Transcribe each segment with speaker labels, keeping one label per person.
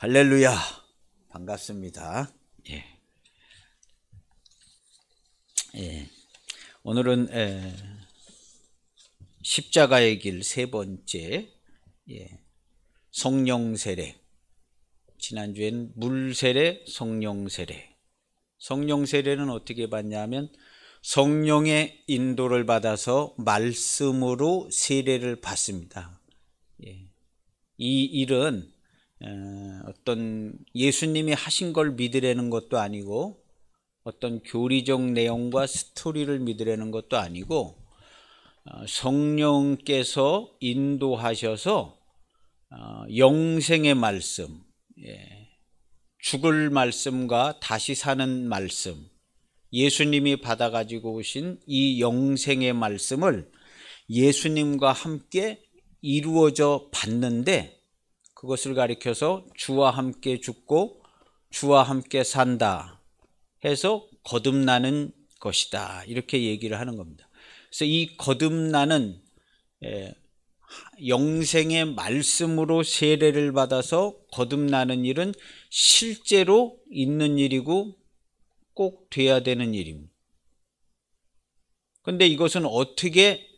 Speaker 1: 할렐루야, 반갑습니다. 오늘은 십자가의 길 세 번째 성령 세례. 지난주에는 물 세례, 성령 세례. 성령 세례는 어떻게 받냐면 성령의 인도를 받아서 말씀으로 세례를 받습니다. 이 일은 어떤 예수님이 하신 걸 믿으려는 것도 아니고 어떤 교리적 내용과 스토리를 믿으려는 것도 아니고 성령께서 인도하셔서 영생의 말씀, 죽을 말씀과 다시 사는 말씀, 예수님이 받아가지고 오신 이 영생의 말씀을 예수님과 함께 이루어져 봤는데 그것을 가리켜서 주와 함께 죽고 주와 함께 산다 해서 거듭나는 것이다, 이렇게 얘기를 하는 겁니다. 그래서 이 거듭나는 영생의 말씀으로 세례를 받아서 거듭나는 일은 실제로 있는 일이고 꼭 돼야 되는 일입니다. 그런데 이것은 어떻게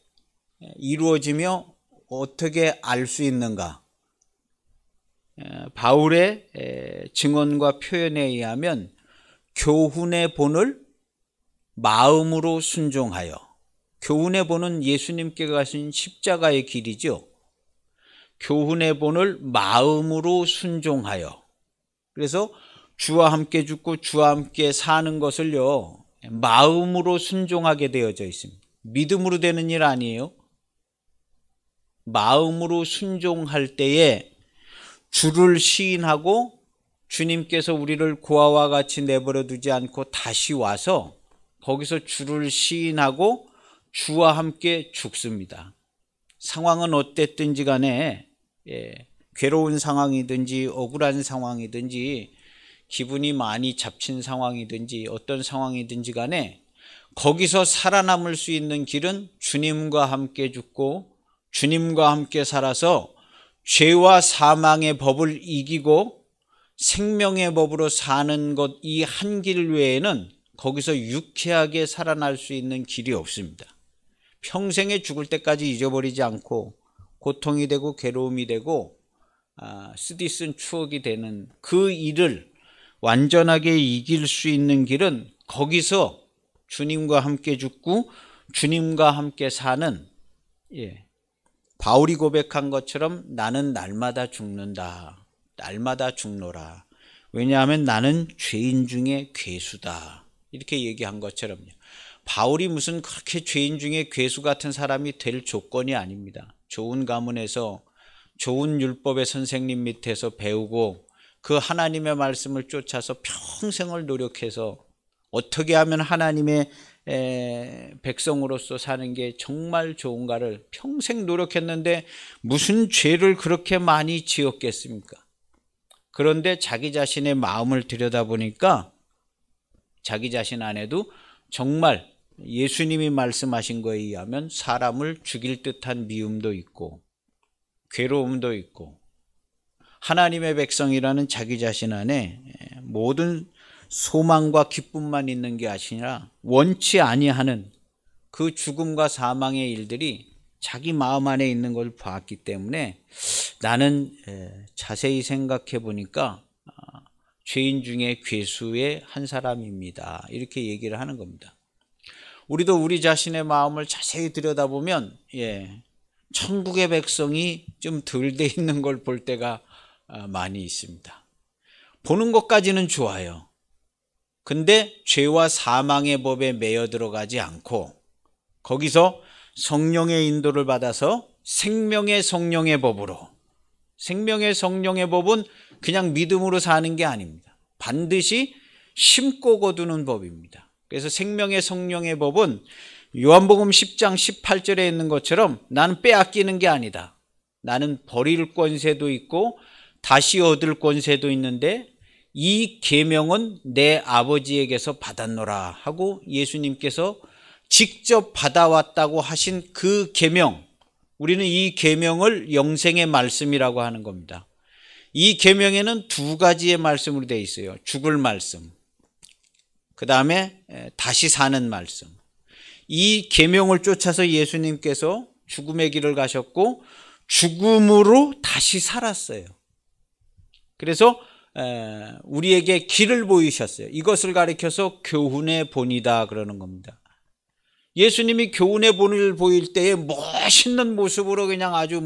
Speaker 1: 이루어지며 어떻게 알 수 있는가? 바울의 증언과 표현에 의하면 교훈의 본을 마음으로 순종하여, 교훈의 본은 예수님께 가신 십자가의 길이죠. 교훈의 본을 마음으로 순종하여, 그래서 주와 함께 죽고 주와 함께 사는 것을요 마음으로 순종하게 되어져 있습니다. 믿음으로 되는 일 아니에요. 마음으로 순종할 때에 주를 시인하고 주님께서 우리를 고아와 같이 내버려 두지 않고 다시 와서 거기서 주를 시인하고 주와 함께 죽습니다. 상황은 어땠든지 간에 괴로운 상황이든지 억울한 상황이든지 기분이 많이 잡친 상황이든지 어떤 상황이든지 간에 거기서 살아남을 수 있는 길은 주님과 함께 죽고 주님과 함께 살아서 죄와 사망의 법을 이기고 생명의 법으로 사는 것, 이 한 길 외에는 거기서 유쾌하게 살아날 수 있는 길이 없습니다. 평생에 죽을 때까지 잊어버리지 않고 고통이 되고 괴로움이 되고 쓰디쓴 추억이 되는 그 일을 완전하게 이길 수 있는 길은 거기서 주님과 함께 죽고 주님과 함께 사는, 바울이 고백한 것처럼 나는 날마다 죽는다, 날마다 죽노라. 왜냐하면 나는 죄인 중에 괴수다, 이렇게 얘기한 것처럼요. 바울이 무슨 그렇게 죄인 중에 괴수 같은 사람이 될 조건이 아닙니다. 좋은 가문에서 좋은 율법의 선생님 밑에서 배우고 그 하나님의 말씀을 쫓아서 평생을 노력해서 어떻게 하면 하나님의 백성으로서 사는 게 정말 좋은가를 평생 노력했는데 무슨 죄를 그렇게 많이 지었겠습니까? 그런데 자기 자신의 마음을 들여다보니까 자기 자신 안에도 정말 예수님이 말씀하신 거에 의하면 사람을 죽일 듯한 미움도 있고 괴로움도 있고 하나님의 백성이라는 자기 자신 안에 모든 소망과 기쁨만 있는 게 아니라 원치 아니하는 그 죽음과 사망의 일들이 자기 마음 안에 있는 걸 봤기 때문에 나는 자세히 생각해 보니까 죄인 중에 괴수의 한 사람입니다, 이렇게 얘기를 하는 겁니다. 우리도 우리 자신의 마음을 자세히 들여다보면 천국의 백성이 좀 덜 돼 있는 걸 볼 때가 많이 있습니다. 보는 것까지는 좋아요. 근데 죄와 사망의 법에 매여 들어가지 않고 거기서 성령의 인도를 받아서 생명의 성령의 법으로, 생명의 성령의 법은 그냥 믿음으로 사는 게 아닙니다. 반드시 심고 거두는 법입니다. 그래서 생명의 성령의 법은 요한복음 10장 18절에 있는 것처럼 나는 빼앗기는 게 아니다. 나는 버릴 권세도 있고 다시 얻을 권세도 있는데 이 계명은 내 아버지에게서 받았노라 하고 예수님께서 직접 받아왔다고 하신 그 계명, 우리는 이 계명을 영생의 말씀이라고 하는 겁니다. 이 계명에는 두 가지의 말씀으로 되어 있어요. 죽을 말씀, 그 다음에 다시 사는 말씀. 이 계명을 쫓아서 예수님께서 죽음의 길을 가셨고 죽음으로 다시 살았어요. 그래서 우리에게 길을 보이셨어요. 이것을 가리켜서 교훈의 본이다 그러는 겁니다. 예수님이 교훈의 본을 보일 때에 멋있는 모습으로 그냥 아주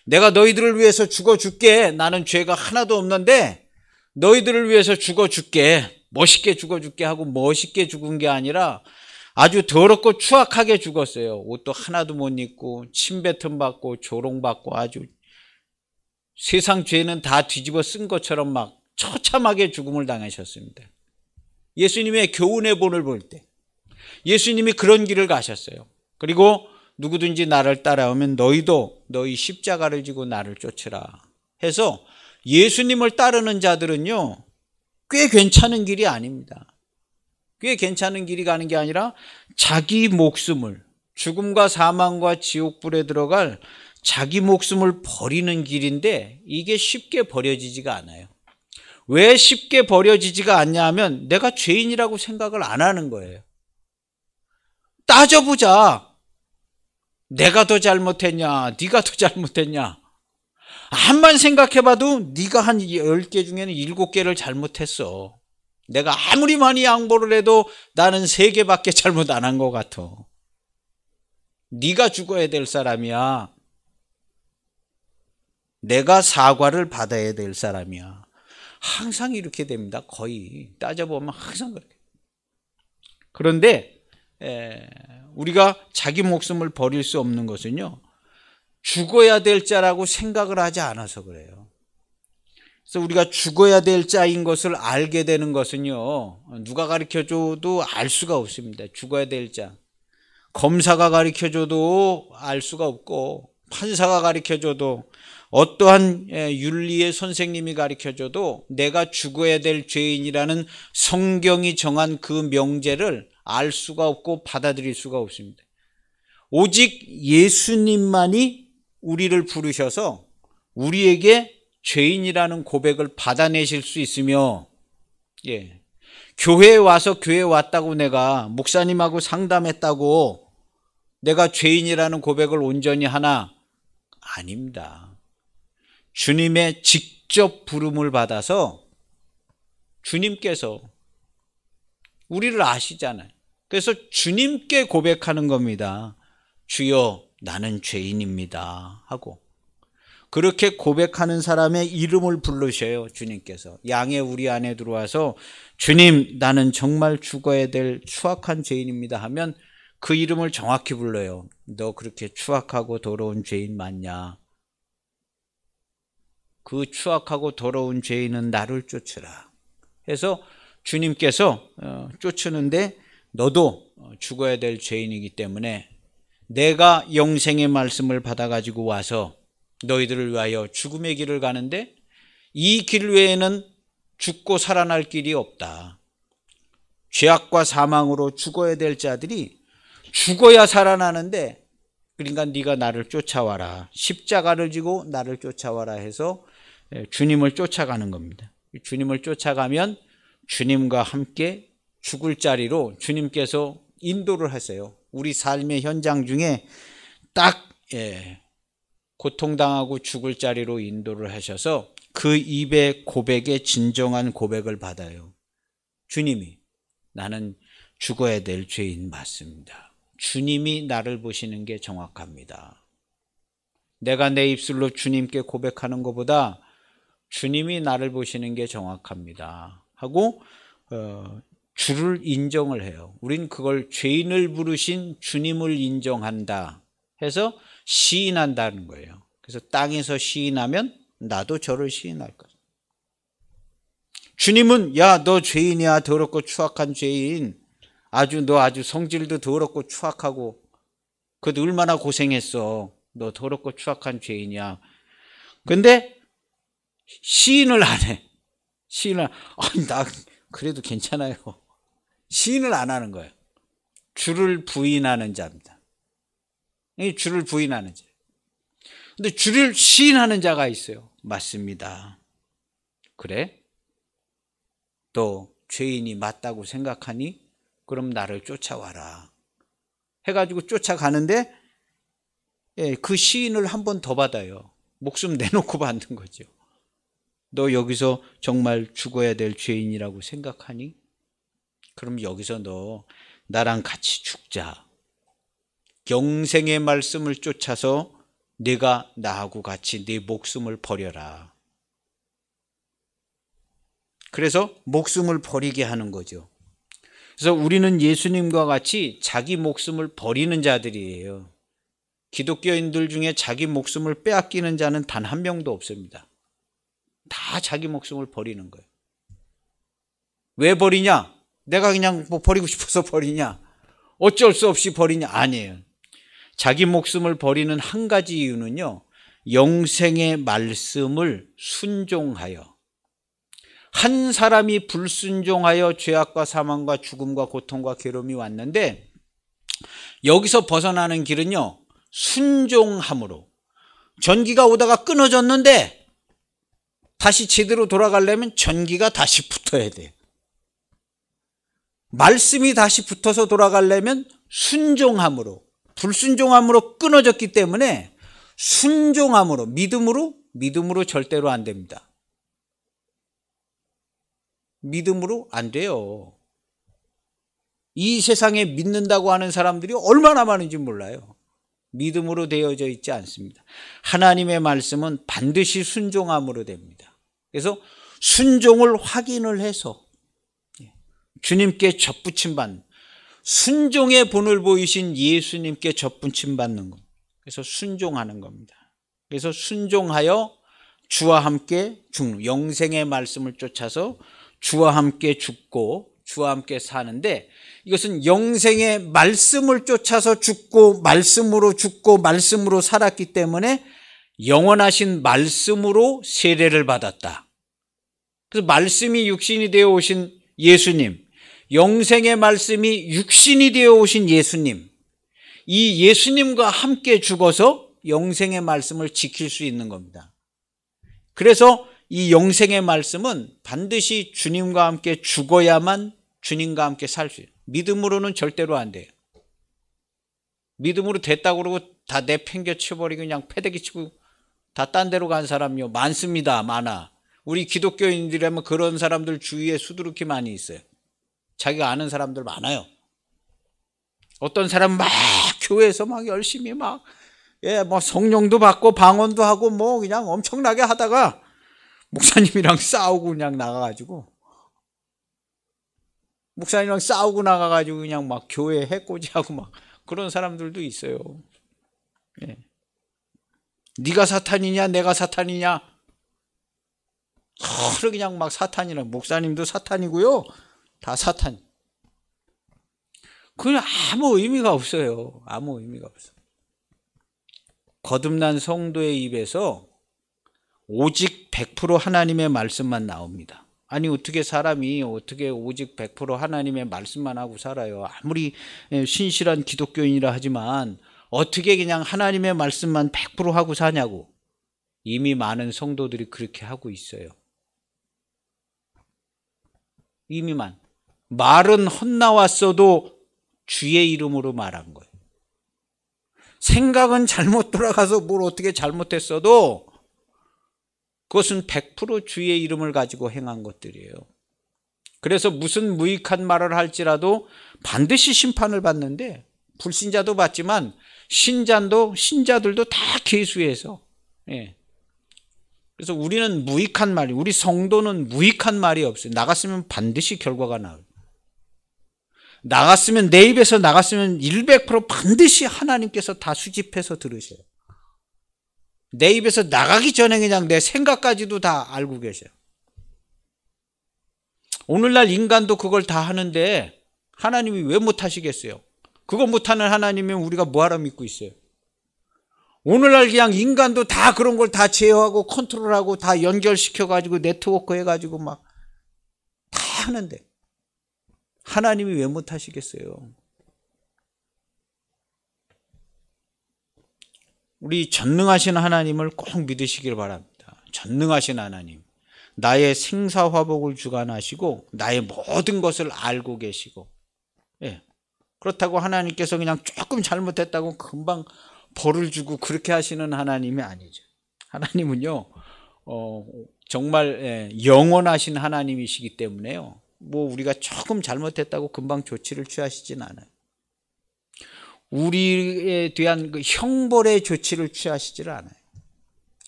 Speaker 1: 내가 너희들을 위해서 죽어줄게, 나는 죄가 하나도 없는데 너희들을 위해서 죽어줄게, 멋있게 죽어줄게 하고 멋있게 죽은 게 아니라 아주 더럽고 추악하게 죽었어요. 옷도 하나도 못 입고 침뱉음 받고 조롱받고 아주 세상 죄는 다 뒤집어 쓴 것처럼 막 처참하게 죽음을 당하셨습니다. 예수님의 교훈의 본을 볼 때 예수님이 그런 길을 가셨어요. 그리고 누구든지 나를 따라오면 너희도 너희 십자가를 지고 나를 쫓으라 해서 예수님을 따르는 자들은요, 꽤 괜찮은 길이 아닙니다. 꽤 괜찮은 길이 가는 게 아니라 자기 목숨을, 죽음과 사망과 지옥불에 들어갈 자기 목숨을 버리는 길인데 이게 쉽게 버려지지가 않아요. 왜 쉽게 버려지지가 않냐 하면 내가 죄인이라고 생각을 안 하는 거예요. 따져보자. 내가 더 잘못했냐, 네가 더 잘못했냐. 한번 생각해봐도 네가 한 10개 중에는 7개를 잘못했어. 내가 아무리 많이 양보를 해도 나는 3개밖에 잘못 안 한 것 같아. 네가 죽어야 될 사람이야. 내가 사과를 받아야 될 사람이야. 항상 이렇게 됩니다. 거의 따져보면 항상 그렇게. 그런데 우리가 자기 목숨을 버릴 수 없는 것은요, 죽어야 될 자라고 생각을 하지 않아서 그래요. 그래서 우리가 죽어야 될 자인 것을 알게 되는 것은요, 누가 가르쳐줘도 알 수가 없습니다. 죽어야 될 자. 검사가 가르쳐줘도 알 수가 없고, 판사가 가르쳐줘도, 어떠한 윤리의 선생님이 가르쳐줘도 내가 죽어야 될 죄인이라는 성경이 정한 그 명제를 알 수가 없고 받아들일 수가 없습니다. 오직 예수님만이 우리를 부르셔서 우리에게 죄인이라는 고백을 받아내실 수 있으며, 교회에 와서 교회에 왔다고 내가 목사님하고 상담했다고 내가 죄인이라는 고백을 온전히 하나? 아닙니다. 주님의 직접 부름을 받아서 주님께서 우리를 아시잖아요. 그래서 주님께 고백하는 겁니다. 주여, 나는 죄인입니다 하고. 그렇게 고백하는 사람의 이름을 부르셔요. 주님께서 양의 우리 안에 들어와서 주님, 나는 정말 죽어야 될 추악한 죄인입니다 하면 그 이름을 정확히 불러요. 너 그렇게 추악하고 더러운 죄인 맞냐? 그 추악하고 더러운 죄인은 나를 쫓으라 해서 주님께서 쫓으는데, 너도 죽어야 될 죄인이기 때문에 내가 영생의 말씀을 받아가지고 와서 너희들을 위하여 죽음의 길을 가는데 이 길 외에는 죽고 살아날 길이 없다. 죄악과 사망으로 죽어야 될 자들이 죽어야 살아나는데, 그러니까 네가 나를 쫓아와라, 십자가를 지고 나를 쫓아와라 해서 주님을 쫓아가는 겁니다. 주님을 쫓아가면 주님과 함께 죽을 자리로 주님께서 인도를 하세요. 우리 삶의 현장 중에 딱 고통당하고 죽을 자리로 인도를 하셔서 그 입의 고백에 진정한 고백을 받아요. 주님이, 나는 죽어야 될 죄인 맞습니다. 주님이 나를 보시는 게 정확합니다. 내가 내 입술로 주님께 고백하는 것보다 주님이 나를 보시는 게 정확합니다 하고 주를 인정을 해요. 우린 그걸 죄인을 부르신 주님을 인정한다 해서 시인한다는 거예요. 그래서 땅에서 시인하면 나도 저를 시인할 거예요. 주님은 야, 너 죄인이야, 더럽고 추악한 죄인, 너 아주 성질도 더럽고 추악하고 그것도 얼마나 고생했어, 너 더럽고 추악한 죄인이야. 근데 시인을 안 해. 나 그래도 괜찮아요. 시인을 안 하는 거예요. 주를 부인하는 자입니다. 주를 부인하는 자. 근데 주를 시인하는 자가 있어요. 맞습니다. 그래? 너 죄인이 맞다고 생각하니? 그럼 나를 쫓아와라. 해가지고 쫓아가는데 그 시인을 한 번 더 받아요. 목숨 내놓고 받는 거죠. 너 여기서 정말 죽어야 될 죄인이라고 생각하니? 그럼 여기서 너 나랑 같이 죽자. 영생의 말씀을 쫓아서 네가 나하고 같이 네 목숨을 버려라. 그래서 목숨을 버리게 하는 거죠. 그래서 우리는 예수님과 같이 자기 목숨을 버리는 자들이에요. 기독교인들 중에 자기 목숨을 빼앗기는 자는 단 한 명도 없습니다. 다 자기 목숨을 버리는 거예요. 왜 버리냐? 내가 그냥 뭐 버리고 싶어서 버리냐? 어쩔 수 없이 버리냐? 아니에요. 자기 목숨을 버리는 한 가지 이유는요, 영생의 말씀을 순종하여, 한 사람이 불순종하여 죄악과 사망과 죽음과 고통과 괴로움이 왔는데, 여기서 벗어나는 길은요, 순종함으로. 전기가 오다가 끊어졌는데 다시 제대로 돌아가려면 전기가 다시 붙어야 돼요. 말씀이 다시 붙어서 돌아가려면 순종함으로, 불순종함으로 끊어졌기 때문에 순종함으로, 믿음으로 절대로 안 됩니다. 믿음으로 안 돼요. 이 세상에 믿는다고 하는 사람들이 얼마나 많은지 몰라요. 믿음으로 되어져 있지 않습니다. 하나님의 말씀은 반드시 순종함으로 됩니다. 그래서 순종을 확인을 해서 주님께 접붙임 받는, 순종의 본을 보이신 예수님께 접붙임 받는 것. 그래서 순종하는 겁니다. 그래서 순종하여 주와 함께 죽는, 영생의 말씀을 쫓아서 주와 함께 죽고 주와 함께 사는데, 이것은 영생의 말씀을 쫓아서 죽고 말씀으로 살았기 때문에 영원하신 말씀으로 세례를 받았다. 그래서 말씀이 육신이 되어 오신 예수님, 영생의 말씀이 육신이 되어 오신 예수님, 이 예수님과 함께 죽어서 영생의 말씀을 지킬 수 있는 겁니다. 그래서 이 영생의 말씀은 반드시 주님과 함께 죽어야만 주님과 함께 살 수 있어요. 믿음으로는 절대로 안 돼요. 믿음으로 됐다고 그러고 다 내팽겨 쳐버리고 그냥 패대기 치고 다 딴 데로 간 사람이요, 많습니다. 많아. 우리 기독교인들이라면 그런 사람들 주위에 수두룩히 많이 있어요. 자기가 아는 사람들 많아요. 어떤 사람은 막 교회에서 막 열심히 뭐 성령도 받고 방언도 하고 뭐 그냥 엄청나게 하다가 목사님이랑 싸우고 그냥 나가가지고 그냥 막 교회 해코지하고 막 그런 사람들도 있어요. 예. 네가 사탄이냐 내가 사탄이냐, 그냥 막 사탄이라, 목사님도 사탄이고요, 다 사탄. 그건 아무 의미가 없어요. 아무 의미가 없어. 거듭난 성도의 입에서 오직 100% 하나님의 말씀만 나옵니다. 아니 어떻게 사람이 어떻게 오직 100% 하나님의 말씀만 하고 살아요? 아무리 신실한 기독교인이라 하지만 어떻게 그냥 하나님의 말씀만 100% 하고 사냐고. 이미 많은 성도들이 그렇게 하고 있어요. 이미만. 말은 헛나왔어도 주의 이름으로 말한 거예요. 생각은 잘못 돌아가서 뭘 어떻게 잘못했어도 그것은 100% 주의 이름을 가지고 행한 것들이에요. 그래서 무슨 무익한 말을 할지라도 반드시 심판을 받는데, 불신자도 받지만 신자들도 다 계수해서. 예. 그래서 우리는 무익한 말이, 우리 성도는 무익한 말이 없어요. 나갔으면 반드시 결과가 나와요. 나갔으면, 내 입에서 나갔으면 100% 반드시 하나님께서 다 수집해서 들으셔요. 내 입에서 나가기 전에 그냥 내 생각까지도 다 알고 계셔요. 오늘날 인간도 그걸 다 하는데 하나님이 왜 못하시겠어요? 그거 못하는 하나님이면 우리가 뭐하러 믿고 있어요? 오늘날 그냥 인간도 다 그런 걸 다 제어하고 컨트롤하고 다 연결시켜가지고 네트워크 해가지고 막 다 하는데 하나님이 왜 못하시겠어요? 우리 전능하신 하나님을 꼭 믿으시길 바랍니다. 전능하신 하나님. 나의 생사화복을 주관하시고 나의 모든 것을 알고 계시고, 예. 그렇다고 하나님께서 그냥 조금 잘못했다고 금방 벌을 주고 그렇게 하시는 하나님이 아니죠. 하나님은요, 정말 영원하신 하나님이시기 때문에요. 뭐 우리가 조금 잘못했다고 금방 조치를 취하시진 않아요. 우리에 대한 그 형벌의 조치를 취하시질 않아요.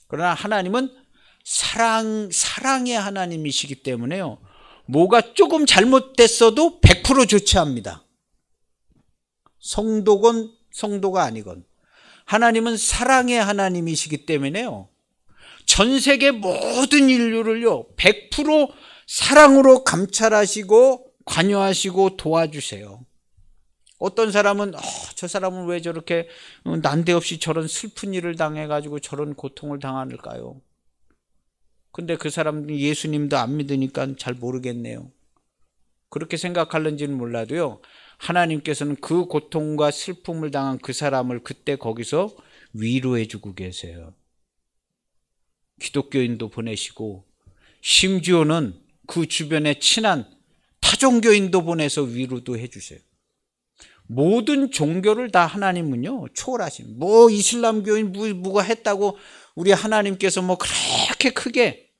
Speaker 1: 그러나 하나님은 사랑의 하나님이시기 때문에요. 뭐가 조금 잘못됐어도 100% 조치합니다. 성도건 성도가 아니건. 하나님은 사랑의 하나님이시기 때문에요. 전 세계 모든 인류를요, 100% 사랑으로 감찰하시고 관여하시고 도와주세요. 어떤 사람은 저 사람은 왜 저렇게 난데없이 저런 슬픈 일을 당해가지고 저런 고통을 당하는가요? 근데 그 사람은 예수님도 안 믿으니까 잘 모르겠네요. 그렇게 생각할는지는 몰라도요, 하나님께서는 그 고통과 슬픔을 당한 그 사람을 그때 거기서 위로해주고 계세요. 기독교인도 보내시고 심지어는 그 주변에 친한 타종교인도 보내서 위로도 해주세요. 모든 종교를 다 하나님은요 초월하십니다. 뭐 이슬람교인 뭐가 했다고 우리 하나님께서 뭐 그렇게 크게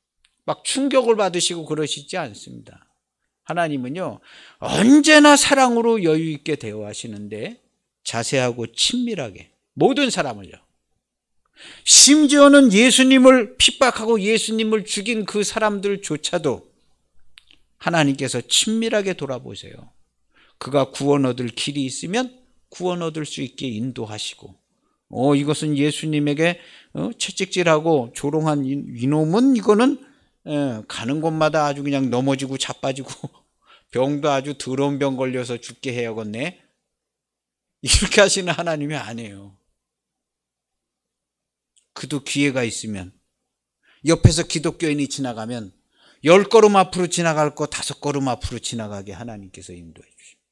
Speaker 1: 막 충격을 받으시고 그러시지 않습니다. 하나님은요 언제나 사랑으로 여유 있게 대화하시는데 자세하고 친밀하게 모든 사람을요. 심지어는 예수님을 핍박하고 예수님을 죽인 그 사람들조차도 하나님께서 친밀하게 돌아보세요. 그가 구원 얻을 길이 있으면 구원 얻을 수 있게 인도하시고, 이것은 예수님에게 채찍질하고 조롱한 이놈은 이거는 가는 곳마다 아주 그냥 넘어지고 자빠지고 병도 아주 더러운 병 걸려서 죽게 해야겠네. 이렇게 하시는 하나님이 아니에요. 그도 기회가 있으면 옆에서 기독교인이 지나가면 10걸음 앞으로 지나갈 거 5걸음 앞으로 지나가게 하나님께서 인도해 주십니다.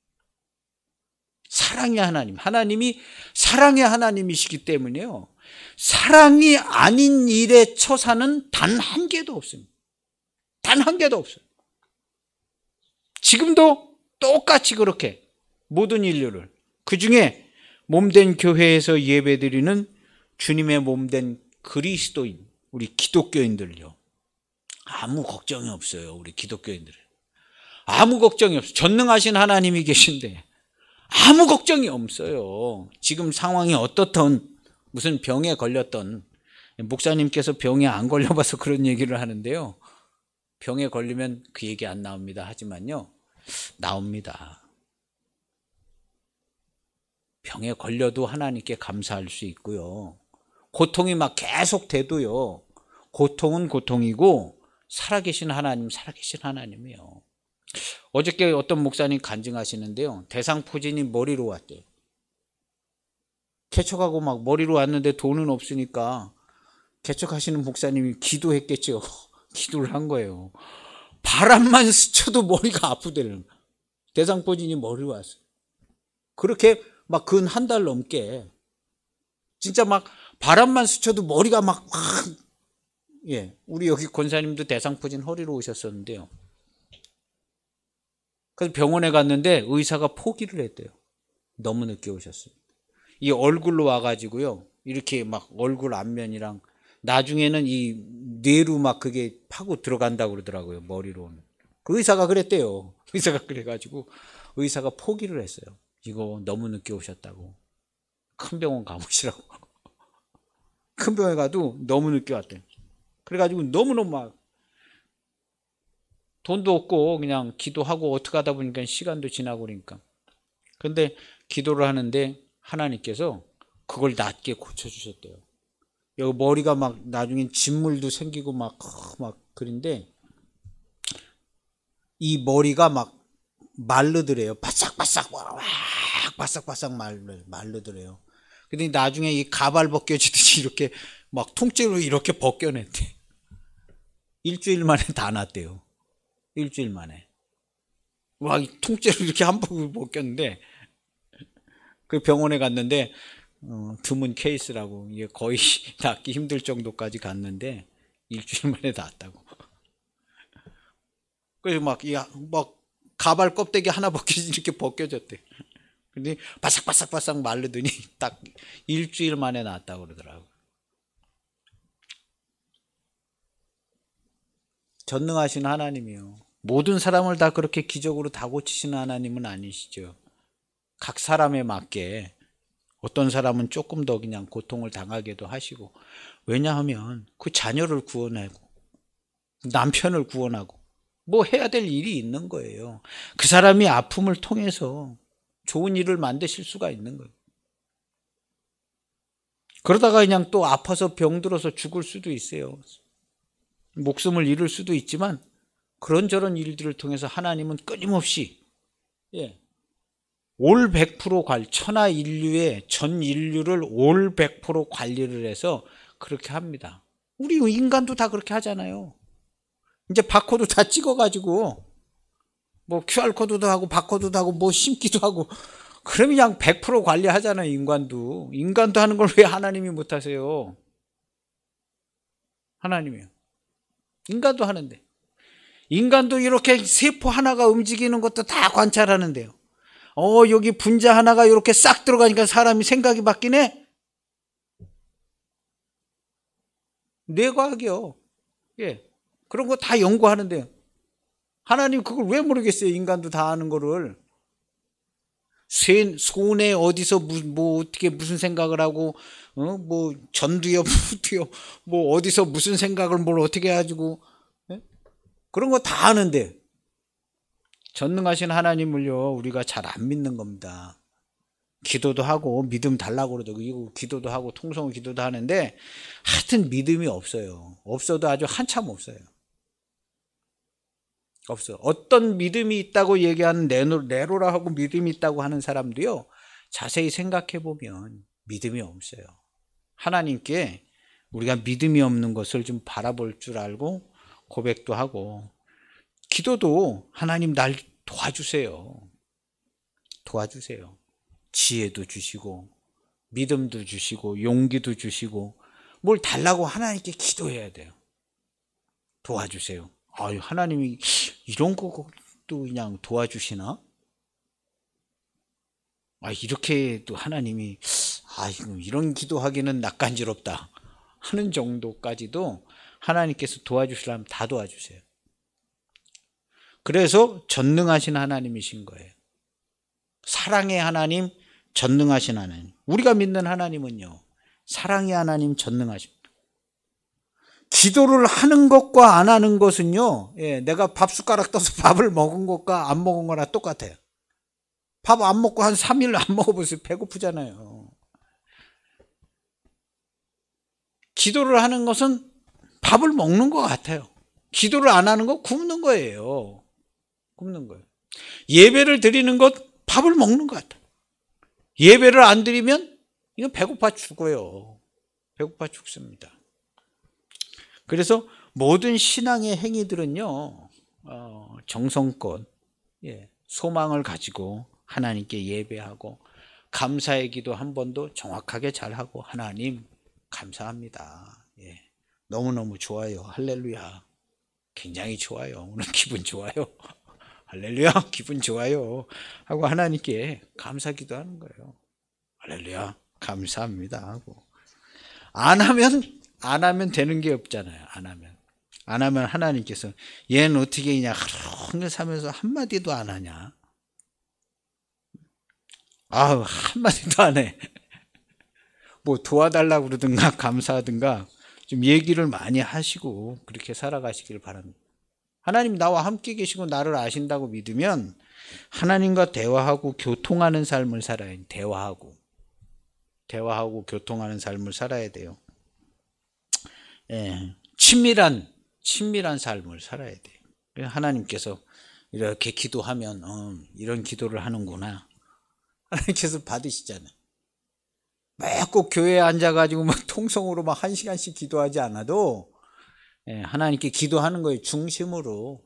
Speaker 1: 사랑의 하나님, 하나님이 사랑의 하나님이시기 때문에요. 사랑이 아닌 일에 처사는 단 한 개도 없습니다. 단 한 개도 없어요. 지금도 똑같이 그렇게 모든 인류를, 그 중에 몸된 교회에서 예배드리는 주님의 몸된 그리스도인, 우리 기독교인들요. 아무 걱정이 없어요. 우리 기독교인들은. 아무 걱정이 없어요. 전능하신 하나님이 계신데 아무 걱정이 없어요. 지금 상황이 어떻든 무슨 병에 걸렸던, 목사님께서 병에 안 걸려봐서 그런 얘기를 하는데요. 병에 걸리면 그 얘기 안 나옵니다. 하지만요. 나옵니다. 병에 걸려도 하나님께 감사할 수 있고요. 고통이 막 계속 돼도요. 고통은 고통이고 살아계신 하나님, 살아계신 하나님이에요. 어저께 어떤 목사님 간증하시는데요. 대상포진이 머리로 왔대요. 개척하고 막 머리로 왔는데 돈은 없으니까 개척하시는 목사님이 기도했겠죠. 기도를 한 거예요. 바람만 스쳐도 머리가 아프대요. 대상포진이 머리로 왔어요. 그렇게 막 근 한 달 넘게 진짜 막 바람만 스쳐도 머리가 막 우리 여기 권사님도 대상포진 허리로 오셨었는데요. 그래서 병원에 갔는데 의사가 포기를 했대요. 너무 늦게 오셨어요. 이 얼굴로 와가지고요. 이렇게 막 얼굴 앞면이랑 나중에는 이 뇌로 막 그게 파고 들어간다고 그러더라고요. 머리로는. 그 의사가 그랬대요. 의사가 그래가지고 의사가 포기를 했어요. 이거 너무 늦게 오셨다고. 큰 병원 가보시라고. 큰 병원에 가도 너무 늦게 왔대요. 그래가지고 너무너무 막 돈도 없고 그냥 기도하고 어떻게 하다 보니까 시간도 지나고 그러니까. 근데 기도를 하는데 하나님께서 그걸 낫게 고쳐주셨대요. 여기 머리가 막 나중엔 진물도 생기고 막 그런데 이 머리가 막 마르더래요. 바싹바싹 바싹바싹 마르더래요. 근데 나중에 이 가발 벗겨지듯이 이렇게 막 통째로 이렇게 벗겨냈대. 일주일 만에 다 났대요. 일주일 만에. 와, 통째로 이렇게 한 번을 벗겼는데, 그 병원에 갔는데, 드문 케이스라고, 이게 거의 낫기 힘들 정도까지 갔는데, 일주일 만에 낫다고. 그래서 막 가발 껍데기 하나 벗기지 이렇게 벗겨졌대. 근데 바삭바삭바삭 마르더니 딱 일주일 만에 나았다고 그러더라고. 전능하신 하나님이요. 모든 사람을 다 그렇게 기적으로 다 고치시는 하나님은 아니시죠. 각 사람에 맞게 어떤 사람은 조금 더 그냥 고통을 당하게도 하시고, 왜냐하면 그 자녀를 구원하고 남편을 구원하고 뭐 해야 될 일이 있는 거예요. 그 사람이 아픔을 통해서 좋은 일을 만드실 수가 있는 거예요. 그러다가 그냥 또 아파서 병들어서 죽을 수도 있어요. 목숨을 잃을 수도 있지만 그런저런 일들을 통해서 하나님은 끊임없이 올 100% 천하 인류의 전 인류를 올 100% 관리를 해서 그렇게 합니다. 우리 인간도 다 그렇게 하잖아요. 이제 바코드 다 찍어가지고 뭐 QR코드도 하고 바코드도 하고 뭐 심기도 하고, 그러면 그냥 100% 관리하잖아요. 인간도 하는 걸 왜 하나님이 못하세요? 하나님이요. 인간도 하는데, 인간도 이렇게 세포 하나가 움직이는 것도 다 관찰하는데요. 여기 분자 하나가 이렇게 싹 들어가니까 사람이 생각이 바뀌네? 뇌과학이요. 그런 거 다 연구하는데요. 하나님 그걸 왜 모르겠어요? 인간도 다 아는 거를. 손에 어디서 뭐 어떻게 무슨 생각을 하고, 뭐 전두엽, 후두엽, 뭐 어디서 무슨 생각을 뭘 어떻게 해가지고, 그런 거 다 아는데 전능하신 하나님을요 우리가 잘 안 믿는 겁니다. 기도도 하고 믿음 달라고 그러죠. 이거 기도도 하고 통성 기도도 하는데 하여튼 믿음이 없어요. 없어도 아주 한참 없어요. 없어. 어떤 믿음이 있다고 얘기하는 네로라 하고 믿음이 있다고 하는 사람도요, 자세히 생각해 보면 믿음이 없어요. 하나님께 우리가 믿음이 없는 것을 좀 바라볼 줄 알고 고백도 하고, 기도도 하나님 날 도와주세요. 도와주세요. 지혜도 주시고 믿음도 주시고 용기도 주시고 뭘 달라고 하나님께 기도해야 돼요. 도와주세요. 하나님이 이런 것도 그냥 도와주시나? 이렇게 또 하나님이 이런 기도하기는 낯간지럽다 하는 정도까지도 하나님께서 도와주시려면 다 도와주세요. 그래서 전능하신 하나님이신 거예요. 사랑의 하나님, 전능하신 하나님. 우리가 믿는 하나님은요, 사랑의 하나님, 전능하십니다. 기도를 하는 것과 안 하는 것은요, 내가 밥 숟가락 떠서 밥을 먹은 것과 안 먹은 거나 똑같아요. 밥 안 먹고 한 3일 안 먹어보세요. 배고프잖아요. 기도를 하는 것은 밥을 먹는 것 같아요. 기도를 안 하는 거 굶는 거예요. 굶는 거예요. 예배를 드리는 것 밥을 먹는 것 같아요. 예배를 안 드리면 이거 배고파 죽어요. 배고파 죽습니다. 그래서 모든 신앙의 행위들은요, 정성껏 소망을 가지고 하나님께 예배하고 감사의 기도 한 번도 정확하게 잘하고, 하나님 감사합니다. 너무너무 좋아요. 할렐루야. 굉장히 좋아요. 오늘 기분 좋아요. 할렐루야. 기분 좋아요. 하고 하나님께 감사 기도하는 거예요. 할렐루야. 감사합니다. 하고. 안 하면 되는 게 없잖아요. 안 하면 하나님께서 얘는 어떻게 그냥 하루 종일 살면서 한마디도 안 하냐. 한마디도 안 해. 뭐 도와달라고 그러든가 감사하든가 좀 얘기를 많이 하시고 그렇게 살아가시길 바랍니다. 하나님 나와 함께 계시고 나를 아신다고 믿으면 하나님과 대화하고 교통하는 삶을 살아야 해요. 대화하고 교통하는 삶을 살아야 돼요. 친밀한 삶을 살아야 돼요. 하나님께서 이렇게 기도하면 이런 기도를 하는구나. 하나님께서 받으시잖아요. 꼭 교회에 앉아가지고 막 통성으로 막 1시간씩 기도하지 않아도 하나님께 기도하는 거예요. 중심으로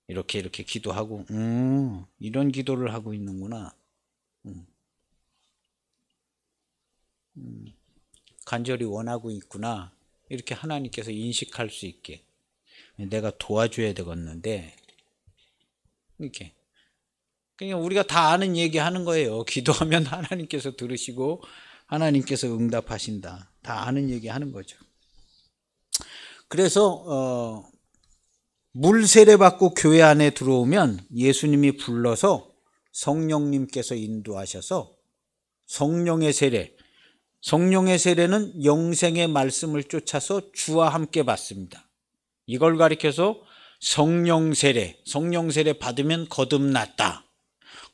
Speaker 1: 이렇게 기도하고 이런 기도를 하고 있는구나. 간절히 원하고 있구나. 이렇게 하나님께서 인식할 수 있게 내가 도와줘야 되겠는데 이렇게. 그냥 우리가 다 아는 얘기 하는 거예요. 기도하면 하나님께서 들으시고 하나님께서 응답하신다. 다 아는 얘기 하는 거죠. 그래서 물 세례 받고 교회 안에 들어오면 예수님이 불러서 성령님께서 인도하셔서 성령의 세례는 영생의 말씀을 쫓아서 주와 함께 받습니다. 이걸 가리켜서 성령 세례 받으면 거듭났다.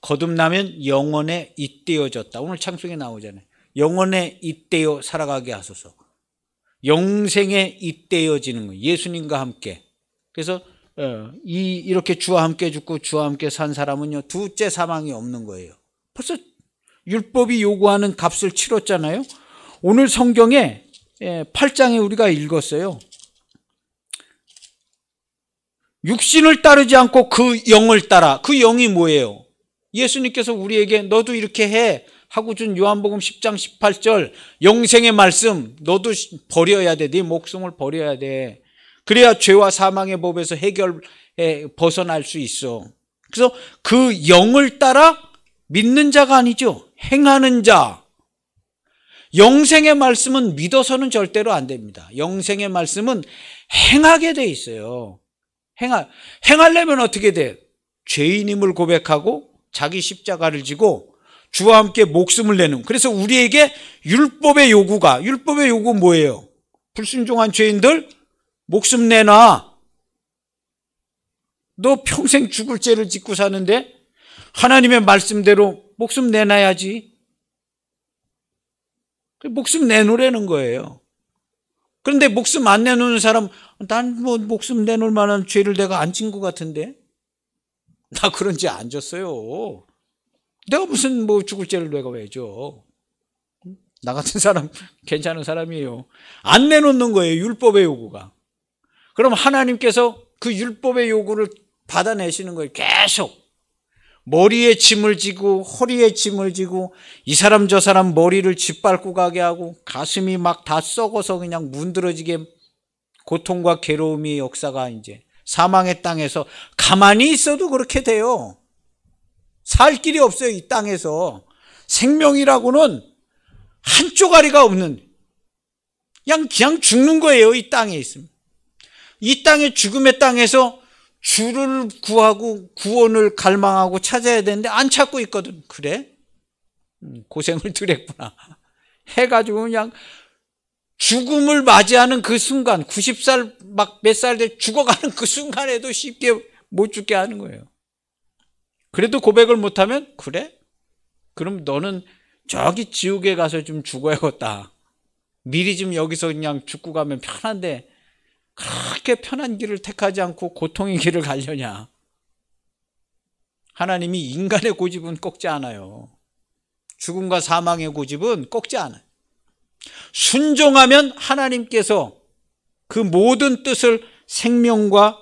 Speaker 1: 거듭나면 영원에 잇대어졌다. 오늘 창세기에 나오잖아요. 영원에 잇대어 살아가게 하소서. 영생에 잇대어지는 거예요. 예수님과 함께. 그래서 이렇게 주와 함께 죽고 주와 함께 산 사람은요, 둘째 사망이 없는 거예요. 벌써 율법이 요구하는 값을 치렀잖아요. 오늘 성경에 8장에 우리가 읽었어요. 육신을 따르지 않고 그 영을 따라. 그 영이 뭐예요? 예수님께서 우리에게 너도 이렇게 해 하고 준 요한복음 10장 18절 영생의 말씀 너도 버려야 돼. 네 목숨을 버려야 돼. 그래야 죄와 사망의 법에서 벗어날 수 있어. 그래서 그 영을 따라 믿는 자가 아니죠. 행하는 자. 영생의 말씀은 믿어서는 절대로 안 됩니다. 영생의 말씀은 행하게 돼 있어요. 행하려면 어떻게 돼? 죄인임을 고백하고 자기 십자가를 지고 주와 함께 목숨을 내는. 그래서 우리에게 율법의 요구 뭐예요? 불순종한 죄인들 목숨 내놔. 너 평생 죽을 죄를 짓고 사는데 하나님의 말씀대로 목숨 내놔야지. 목숨 내놓으라는 거예요. 그런데 목숨 안 내놓는 사람, 난 뭐 목숨 내놓을 만한 죄를 내가 안 진 것 같은데? 나 그런 죄 안 졌어요. 내가 무슨 뭐 죽을 죄를 내가 왜 져? 나 같은 사람 괜찮은 사람이에요. 안 내놓는 거예요. 율법의 요구가. 그럼 하나님께서 그 율법의 요구를 받아내시는 거예요. 계속. 머리에 짐을 지고 허리에 짐을 지고 이 사람 저 사람 머리를 짓밟고 가게 하고 가슴이 막 다 썩어서 그냥 문드러지게 고통과 괴로움이 역사가 이제 사망의 땅에서 가만히 있어도 그렇게 돼요. 살 길이 없어요. 이 땅에서 생명이라고는 한 쪼가리가 없는 그냥 죽는 거예요. 이 땅에 있으면. 이 땅의 죽음의 땅에서 주를 구하고 구원을 갈망하고 찾아야 되는데 안 찾고 있거든. 그래? 고생을 들였구나. 해가지고 그냥 죽음을 맞이하는 그 순간 90살 막 몇 살 돼 죽어가는 그 순간에도 쉽게 못 죽게 하는 거예요. 그래도 고백을 못하면 그래? 그럼 너는 저기 지옥에 가서 좀 죽어야겠다. 미리 좀 여기서 그냥 죽고 가면 편한데 그렇게 편한 길을 택하지 않고 고통의 길을 가려냐. 하나님이 인간의 고집은 꺾지 않아요. 죽음과 사망의 고집은 꺾지 않아요. 순종하면 하나님께서 그 모든 뜻을 생명과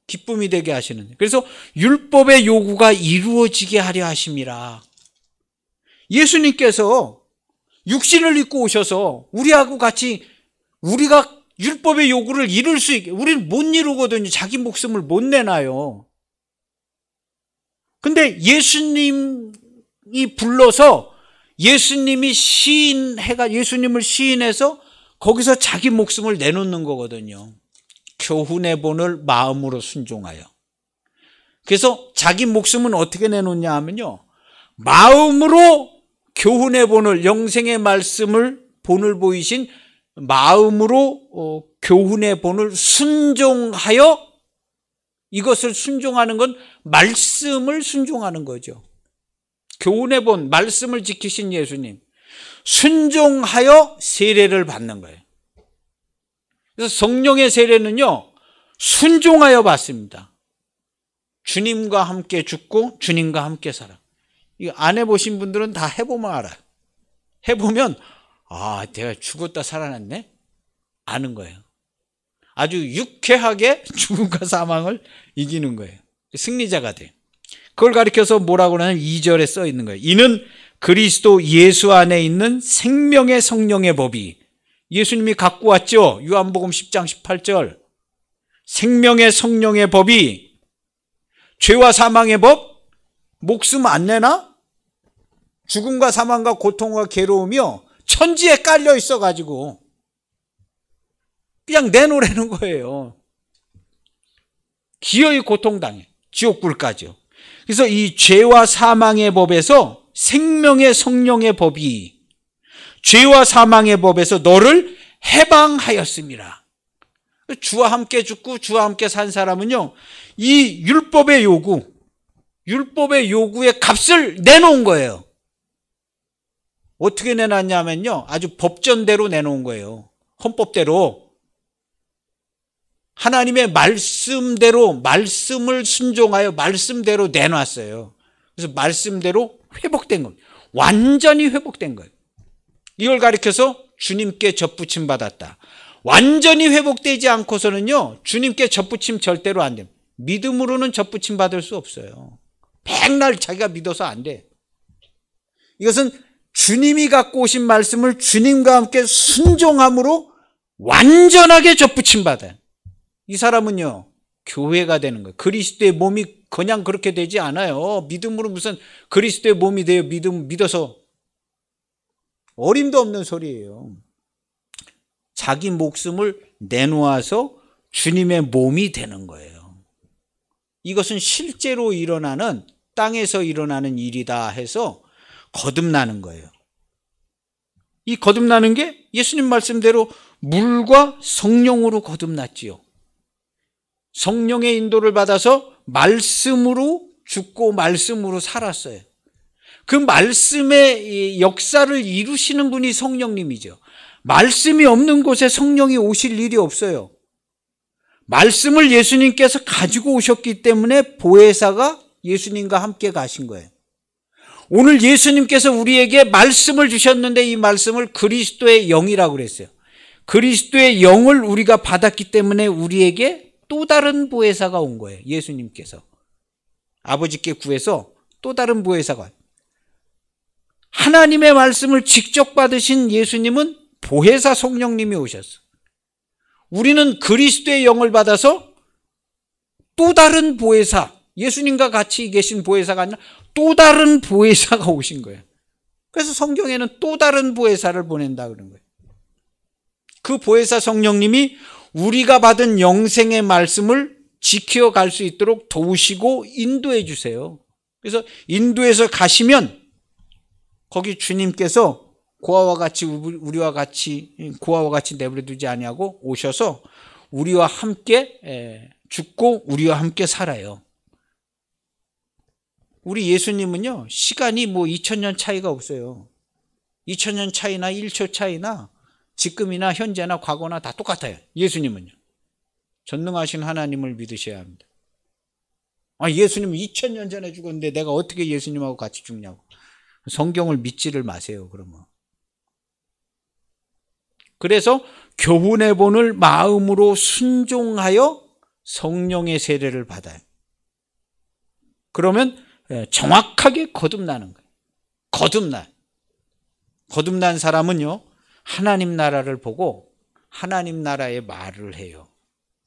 Speaker 1: 기쁨이 되게 하시는. 그래서 율법의 요구가 이루어지게 하려 하심이라. 예수님께서 육신을 입고 오셔서 우리하고 같이 우리가 율법의 요구를 이룰 수 있게, 우리는 못 이루거든요. 자기 목숨을 못 내놔요. 근데 예수님이 불러서 예수님을 시인해서 거기서 자기 목숨을 내놓는 거거든요. 교훈의 본을 마음으로 순종하여. 그래서 자기 목숨은 어떻게 내놓냐 하면요. 마음으로 교훈의 본을, 영생의 말씀을 본을 보이신 마음으로 교훈의 본을 순종하여, 이것을 순종하는 건 말씀을 순종하는 거죠. 교훈의 본, 말씀을 지키신 예수님, 순종하여 세례를 받는 거예요. 그래서 성령의 세례는요, 순종하여 받습니다. 주님과 함께 죽고 주님과 함께 살아. 이거 안 해보신 분들은 다 해보면 알아요. 해보면 내가 죽었다 살아났네? 아는 거예요. 아주 유쾌하게 죽음과 사망을 이기는 거예요. 승리자가 돼요. 그걸 가리켜서 뭐라고 하냐면 2절에 써 있는 거예요. 이는 그리스도 예수 안에 있는 생명의 성령의 법이, 예수님이 갖고 왔죠. 요한복음 10장 18절. 생명의 성령의 법이 죄와 사망의 법? 목숨 안 내나? 죽음과 사망과 고통과 괴로움이요 천지에 깔려 있어가지고 그냥 내놓으라는 거예요. 기어이 고통당해. 지옥불까지요. 그래서 이 죄와 사망의 법에서 생명의 성령의 법이 죄와 사망의 법에서 너를 해방하였습니다. 주와 함께 죽고 주와 함께 산 사람은요, 이 율법의 요구의 값을 내놓은 거예요. 어떻게 내놨냐면요, 아주 법전대로 내놓은 거예요. 헌법대로. 하나님의 말씀대로, 말씀을 순종하여 말씀대로 내놨어요. 그래서 말씀대로 회복된 겁니다. 완전히 회복된 거예요. 이걸 가리켜서 주님께 접붙임 받았다. 완전히 회복되지 않고서는요, 주님께 접붙임 절대로 안 됩니다. 믿음으로는 접붙임 받을 수 없어요. 백날 자기가 믿어서 안 돼. 이것은 주님이 갖고 오신 말씀을 주님과 함께 순종함으로 완전하게 접붙임 받아요. 이 사람은요, 교회가 되는 거예요. 그리스도의 몸이 그냥 그렇게 되지 않아요. 믿음으로 무슨 그리스도의 몸이 돼요. 믿어서. 어림도 없는 소리예요. 자기 목숨을 내놓아서 주님의 몸이 되는 거예요. 이것은 실제로 일어나는, 땅에서 일어나는 일이다 해서 거듭나는 거예요. 이 거듭나는 게 예수님 말씀대로 물과 성령으로 거듭났지요. 성령의 인도를 받아서 말씀으로 죽고 말씀으로 살았어요. 그 말씀의 역사를 이루시는 분이 성령님이죠. 말씀이 없는 곳에 성령이 오실 일이 없어요. 말씀을 예수님께서 가지고 오셨기 때문에 보혜사가 예수님과 함께 가신 거예요. 오늘 예수님께서 우리에게 말씀을 주셨는데 이 말씀을 그리스도의 영이라고 그랬어요. 그리스도의 영을 우리가 받았기 때문에 우리에게 또 다른 보혜사가 온 거예요. 예수님께서 아버지께 구해서 또 다른 보혜사가 와요. 하나님의 말씀을 직접 받으신 예수님은 보혜사 성령님이 오셨어. 우리는 그리스도의 영을 받아서 또 다른 보혜사, 예수님과 같이 계신 보혜사가 아니라 또 다른 보혜사가 오신 거예요. 그래서 성경에는 또 다른 보혜사를 보낸다 그런 거예요. 그 보혜사 성령님이 우리가 받은 영생의 말씀을 지켜갈 수 있도록 도우시고 인도해 주세요. 그래서 인도해서 가시면 거기 주님께서 고아와 같이 우리와 같이 고아와 같이 내버려 두지 아니하고 오셔서 우리와 함께 죽고 우리와 함께 살아요. 우리 예수님은요, 시간이 2000년 차이가 없어요. 2000년 차이나 1초 차이나 지금이나 현재나 과거나 다 똑같아요. 예수님은요. 전능하신 하나님을 믿으셔야 합니다. 예수님은 2000년 전에 죽었는데 내가 어떻게 예수님하고 같이 죽냐고. 성경을 믿지를 마세요, 그러면. 그래서 교훈의 본을 마음으로 순종하여 성령의 세례를 받아요. 그러면 정확하게 거듭나는 거예요. 거듭난 사람은요, 하나님 나라를 보고 하나님 나라의 말을 해요.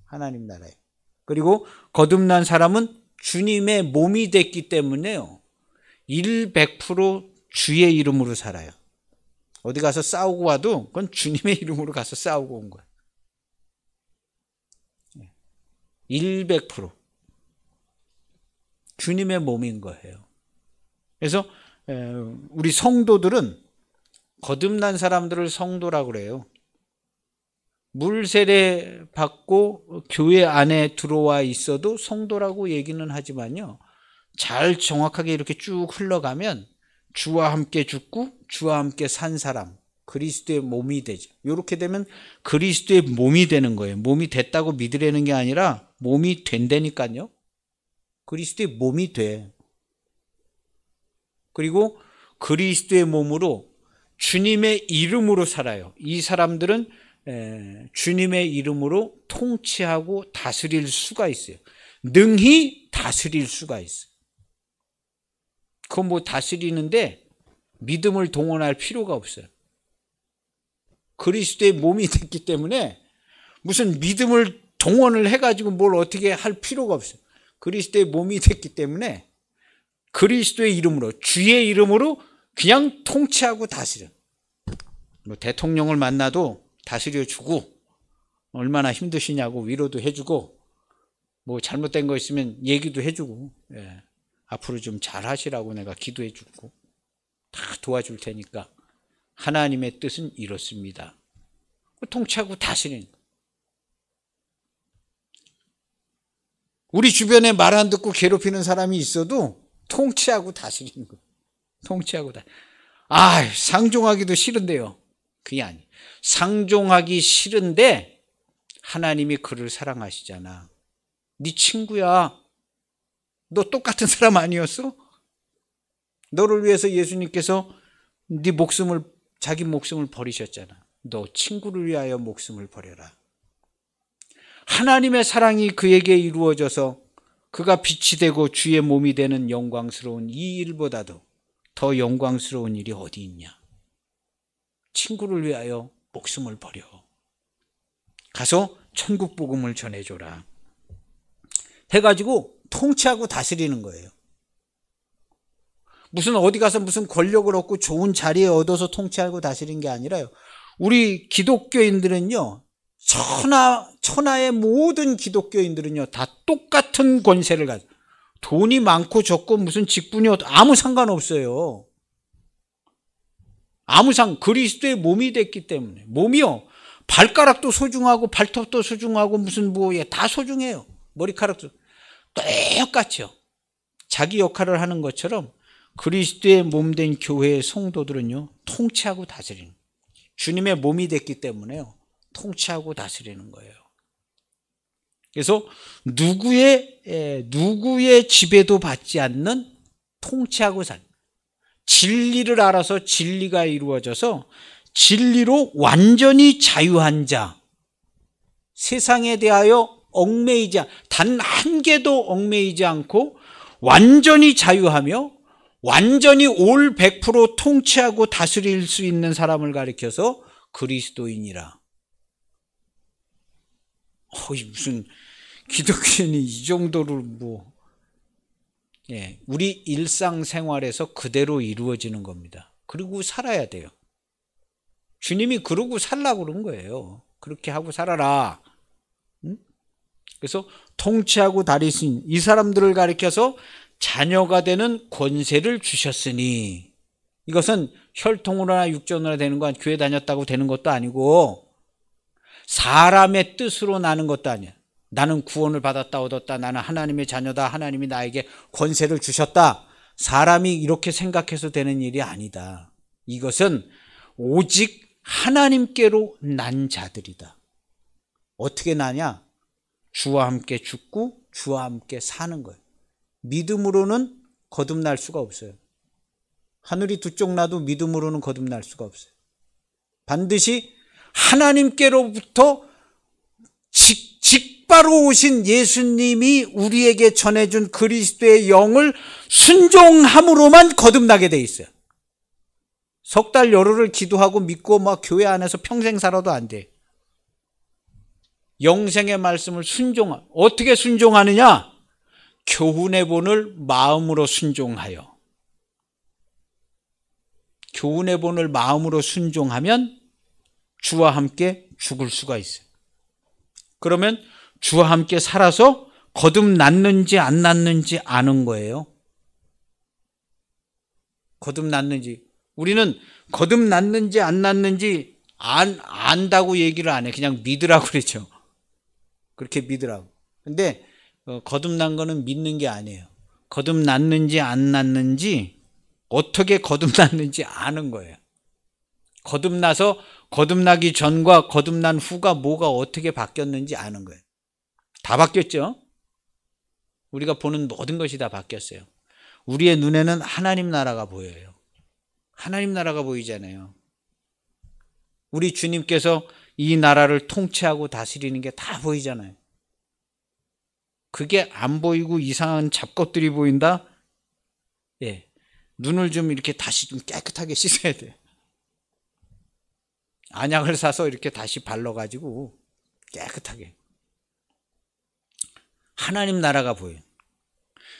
Speaker 1: 하나님 나라에. 그리고 거듭난 사람은 주님의 몸이 됐기 때문에요, 100% 주의 이름으로 살아요. 어디 가서 싸우고 와도 그건 주님의 이름으로 가서 싸우고 온 거예요. 100% 주님의 몸인 거예요. 그래서 우리 성도들은 거듭난 사람들을 성도라고 그래요. 물 세례 받고 교회 안에 들어와 있어도 성도라고 얘기는 하지만요, 잘 정확하게 이렇게 쭉 흘러가면 주와 함께 죽고 주와 함께 산 사람, 그리스도의 몸이 되죠. 이렇게 되면 그리스도의 몸이 되는 거예요. 몸이 됐다고 믿으려는 게 아니라 몸이 된다니까요. 그리스도의 몸이 돼. 그리고 그리스도의 몸으로 주님의 이름으로 살아요. 이 사람들은 주님의 이름으로 통치하고 다스릴 수가 있어요. 능히 다스릴 수가 있어요. 그건 다스리는데 믿음을 동원할 필요가 없어요. 그리스도의 몸이 됐기 때문에 무슨 믿음을 동원을 해가지고 뭘 어떻게 할 필요가 없어요. 그리스도의 몸이 됐기 때문에 그리스도의 이름으로, 주의 이름으로 그냥 통치하고 다스려. 뭐 대통령을 만나도 다스려주고, 얼마나 힘드시냐고 위로도 해주고, 뭐 잘못된 거 있으면 얘기도 해주고, 예. 앞으로 좀 잘하시라고 내가 기도해주고 다 도와줄 테니까 하나님의 뜻은 이렇습니다. 통치하고 다스리는. 우리 주변에 말 안 듣고 괴롭히는 사람이 있어도 통치하고 다스리는 거예요. 통치하고 다. 상종하기도 싫은데요. 그게 아니에요. 상종하기 싫은데 하나님이 그를 사랑하시잖아. 네 친구야. 너 똑같은 사람 아니었어? 너를 위해서 예수님께서 자기 목숨을 버리셨잖아. 너 친구를 위하여 목숨을 버려라. 하나님의 사랑이 그에게 이루어져서 그가 빛이 되고 주의 몸이 되는 영광스러운 이 일보다도 더 영광스러운 일이 어디 있냐? 친구를 위하여 목숨을 버려. 가서 천국 복음을 전해줘라. 해가지고 통치하고 다스리는 거예요. 무슨 어디 가서 무슨 권력을 얻고 좋은 자리에 얻어서 통치하고 다스리는 게 아니라요. 우리 기독교인들은요, 천하의 모든 기독교인들은요, 다 똑같은 권세를 가져. 돈이 많고 적고 무슨 직분이 아무 상관없어요. 그리스도의 몸이 됐기 때문에. 몸이요, 발가락도 소중하고 발톱도 소중하고 무슨 다 소중해요. 머리카락도 똑같죠. 자기 역할을 하는 것처럼 그리스도의 몸된 교회의 성도들은요, 통치하고 다스리는, 주님의 몸이 됐기 때문에요, 통치하고 다스리는 거예요. 그래서 누구의 지배도 받지 않는 통치하고 진리를 알아서 진리가 이루어져서 진리로 완전히 자유한 자, 세상에 대하여 단 한 개도 얽매이지 않고 완전히 자유하며 완전히 올 100% 통치하고 다스릴 수 있는 사람을 가리켜서 그리스도인이라. 무슨 기독교인이 이 정도로 우리 일상생활에서 그대로 이루어지는 겁니다. 그리고 살아야 돼요. 주님이 그러고 살라고 그런 거예요. 그렇게 하고 살아라. 그래서 통치하고 다스리신 이 사람들을 가리켜서 자녀가 되는 권세를 주셨으니, 이것은 혈통으로나 육정으로나 되는 건 교회 다녔다고 되는 것도 아니고 사람의 뜻으로 나는 것도 아니야. 나는 구원을 받았다 얻었다, 나는 하나님의 자녀다, 하나님이 나에게 권세를 주셨다, 사람이 이렇게 생각해서 되는 일이 아니다. 이것은 오직 하나님께로 난 자들이다. 어떻게 나냐? 주와 함께 죽고 주와 함께 사는 거예요. 믿음으로는 거듭날 수가 없어요. 하늘이 두 쪽 나도 믿음으로는 거듭날 수가 없어요. 반드시 하나님께로부터 직바로 오신 예수님이 우리에게 전해준 그리스도의 영을 순종함으로만 거듭나게 돼 있어요. 석 달 열흘을 기도하고 믿고 교회 안에서 평생 살아도 안 돼. 영생의 말씀을 어떻게 순종하느냐? 교훈의 본을 마음으로 순종하여. 교훈의 본을 마음으로 순종하면 주와 함께 죽을 수가 있어요. 그러면 주와 함께 살아서 거듭났는지 안 났는지 아는 거예요. 거듭났는지. 우리는 거듭났는지 안 났는지 안다고 얘기를 안 해. 그냥 믿으라고 그러죠. 그렇게 믿으라고. 근데 거듭난 거는 믿는 게 아니에요. 거듭났는지 안 났는지, 어떻게 거듭났는지 아는 거예요. 거듭나기 전과 거듭난 후가 뭐가 어떻게 바뀌었는지 아는 거예요. 다 바뀌었죠? 우리가 보는 모든 것이 다 바뀌었어요. 우리의 눈에는 하나님 나라가 보여요. 하나님 나라가 보이잖아요. 우리 주님께서 이 나라를 통치하고 다스리는 게 다 보이잖아요. 그게 안 보이고 이상한 잡것들이 보인다? 눈을 좀 이렇게 다시 좀 깨끗하게 씻어야 돼요. 안약을 사서 이렇게 다시 발라가지고 깨끗하게. 하나님 나라가 보여요.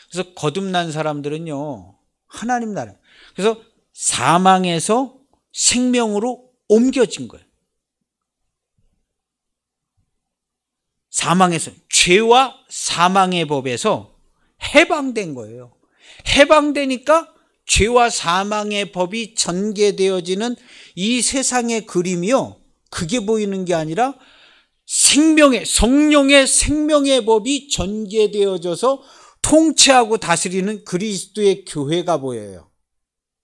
Speaker 1: 그래서 거듭난 사람들은요, 하나님 나라. 그래서 사망에서 생명으로 옮겨진 거예요. 사망에서, 죄와 사망의 법에서 해방된 거예요. 해방되니까 죄와 사망의 법이 전개되어지는 이 세상의 그림이요, 그게 보이는 게 아니라 생명의, 성령의 생명의 법이 전개되어져서 통치하고 다스리는 그리스도의 교회가 보여요.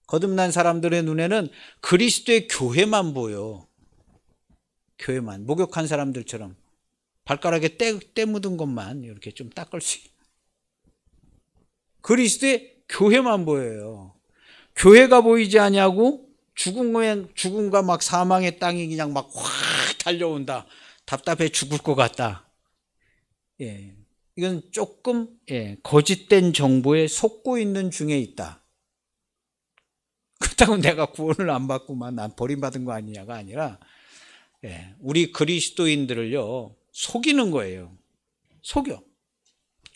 Speaker 1: 거듭난 사람들의 눈에는 그리스도의 교회만 보여. 교회만. 목욕한 사람들처럼 발가락에 때 묻은 것만 이렇게 좀 닦을 수 있어요. 그리스도의 교회만 보여요. 교회가 보이지 않냐고 죽음과 막 사망의 땅이 그냥 막 확 달려온다. 답답해 죽을 것 같다. 예, 이건 조금 거짓된 정보에 속고 있는 중에 있다. 그렇다고 내가 구원을 안 받고만 난 버림받은 거 아니냐가 아니라, 우리 그리스도인들을요 속이는 거예요. 속여.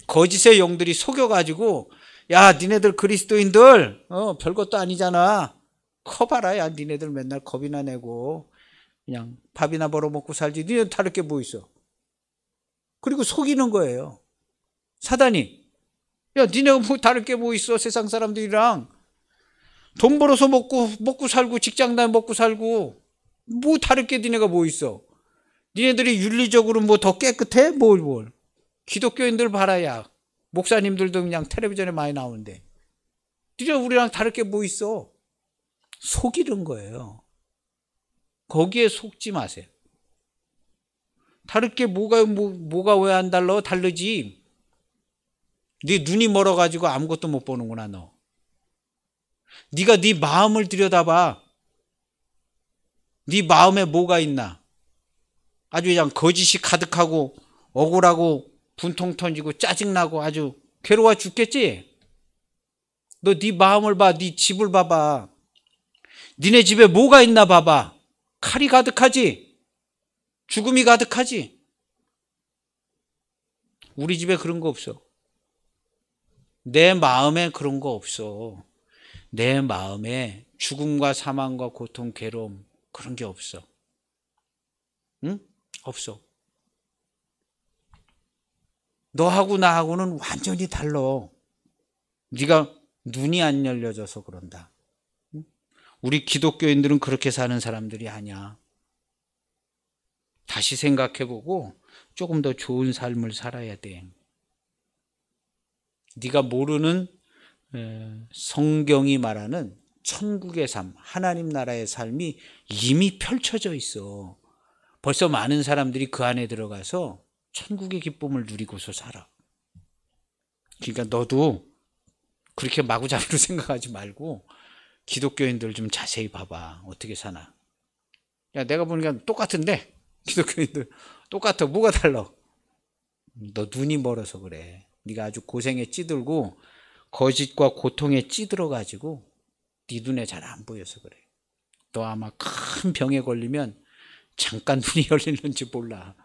Speaker 1: 거짓의 영들이 속여가지고, 야, 니네들 그리스도인들 별것도 아니잖아. 커봐라. 야, 니네들 맨날 겁이나 내고 그냥 밥이나 벌어먹고 살지. 니네들 다를 게 뭐 있어. 그리고 속이는 거예요. 사단이. 야, 니네가 뭐 다를 게 뭐 있어. 세상 사람들이랑 돈 벌어서 먹고 살고 직장 다니 먹고 살고 뭐 다를 게 니네가 뭐 있어. 니네들이 윤리적으로 뭐 더 깨끗해? 뭘. 기독교인들 봐라야. 목사님들도 그냥 텔레비전에 많이 나오는데 니네 우리랑 다를 게 뭐 있어. 속이는 거예요. 거기에 속지 마세요. 다를 게 뭐가 왜 안 달라? 다르지. 네 눈이 멀어가지고 아무것도 못 보는구나. 너. 네가 네 마음을 들여다봐. 네 마음에 뭐가 있나? 아주 그냥 거짓이 가득하고 억울하고 분통 터지고 짜증나고 아주 괴로워 죽겠지? 너 네 마음을 봐. 네 집을 봐봐. 니네 집에 뭐가 있나 봐봐. 칼이 가득하지? 죽음이 가득하지? 우리 집에 그런 거 없어. 내 마음에 그런 거 없어. 내 마음에 죽음과 사망과 고통, 괴로움 그런 게 없어. 응? 없어. 너하고 나하고는 완전히 달라. 네가 눈이 안 열려져서 그런다. 우리 기독교인들은 그렇게 사는 사람들이 아니야. 다시 생각해보고 조금 더 좋은 삶을 살아야 돼. 네가 모르는 성경이 말하는 천국의 삶, 하나님 나라의 삶이 이미 펼쳐져 있어. 벌써 많은 사람들이 그 안에 들어가서 천국의 기쁨을 누리고서 살아. 그러니까 너도 그렇게 마구잡이로 생각하지 말고 기독교인들 좀 자세히 봐봐. 어떻게 사나. 야, 내가 보니까 똑같은데 기독교인들 똑같아. 뭐가 달라? 너 눈이 멀어서 그래. 네가 아주 고생에 찌들고 거짓과 고통에 찌들어가지고 네 눈에 잘 안 보여서 그래. 너 아마 큰 병에 걸리면 잠깐 눈이 열리는지 몰라.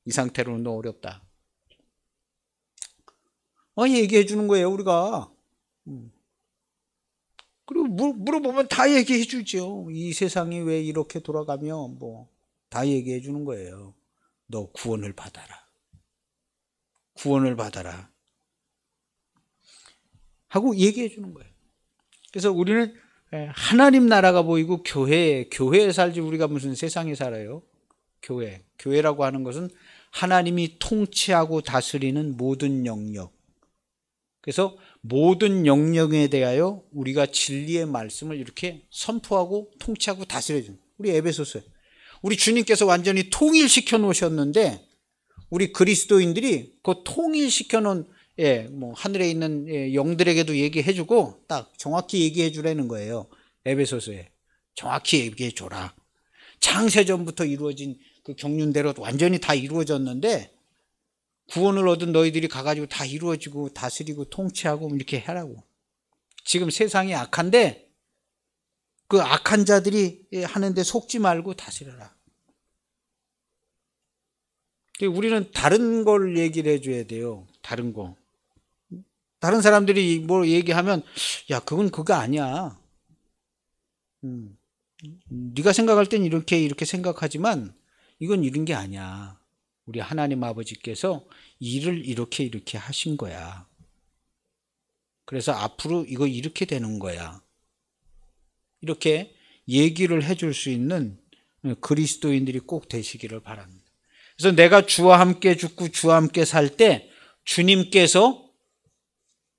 Speaker 1: 이 상태로는 너 어렵다. 얘기해 주는 거예요, 우리가. 그리고 물어보면 다 얘기해 주죠. 이 세상이 왜 이렇게 돌아가며 다 얘기해 주는 거예요. 너 구원을 받아라. 구원을 받아라. 하고 얘기해 주는 거예요. 그래서 우리는 하나님 나라가 보이고 교회에 살지 우리가 무슨 세상에 살아요. 교회라고 하는 것은 하나님이 통치하고 다스리는 모든 영역. 그래서 모든 영역에 대하여 우리가 진리의 말씀을 이렇게 선포하고 통치하고 다스려주는 우리 에베소서에 우리 주님께서 완전히 통일시켜 놓으셨는데 우리 그리스도인들이 그 통일시켜 놓은 하늘에 있는 영들에게도 얘기해주고 딱 정확히 얘기해 주라는 거예요. 에베소서에 정확히 얘기해 줘라. 창세전부터 이루어진 그 경륜대로 완전히 다 이루어졌는데 구원을 얻은 너희들이 가가지고 다 이루어지고 다스리고 통치하고 이렇게 하라고. 지금 세상이 악한데 그 악한 자들이 하는데 속지 말고 다스려라. 우리는 다른 걸 얘기를 해줘야 돼요. 다른 거. 다른 사람들이 뭐 얘기하면 야 그건 그거 아니야. 네가 생각할 땐 이렇게 생각하지만 이건 이런 게 아니야. 우리 하나님 아버지께서 일을 이렇게 하신 거야. 그래서 앞으로 이거 이렇게 되는 거야. 이렇게 얘기를 해줄 수 있는 그리스도인들이 꼭 되시기를 바랍니다. 그래서 내가 주와 함께 죽고 주와 함께 살 때 주님께서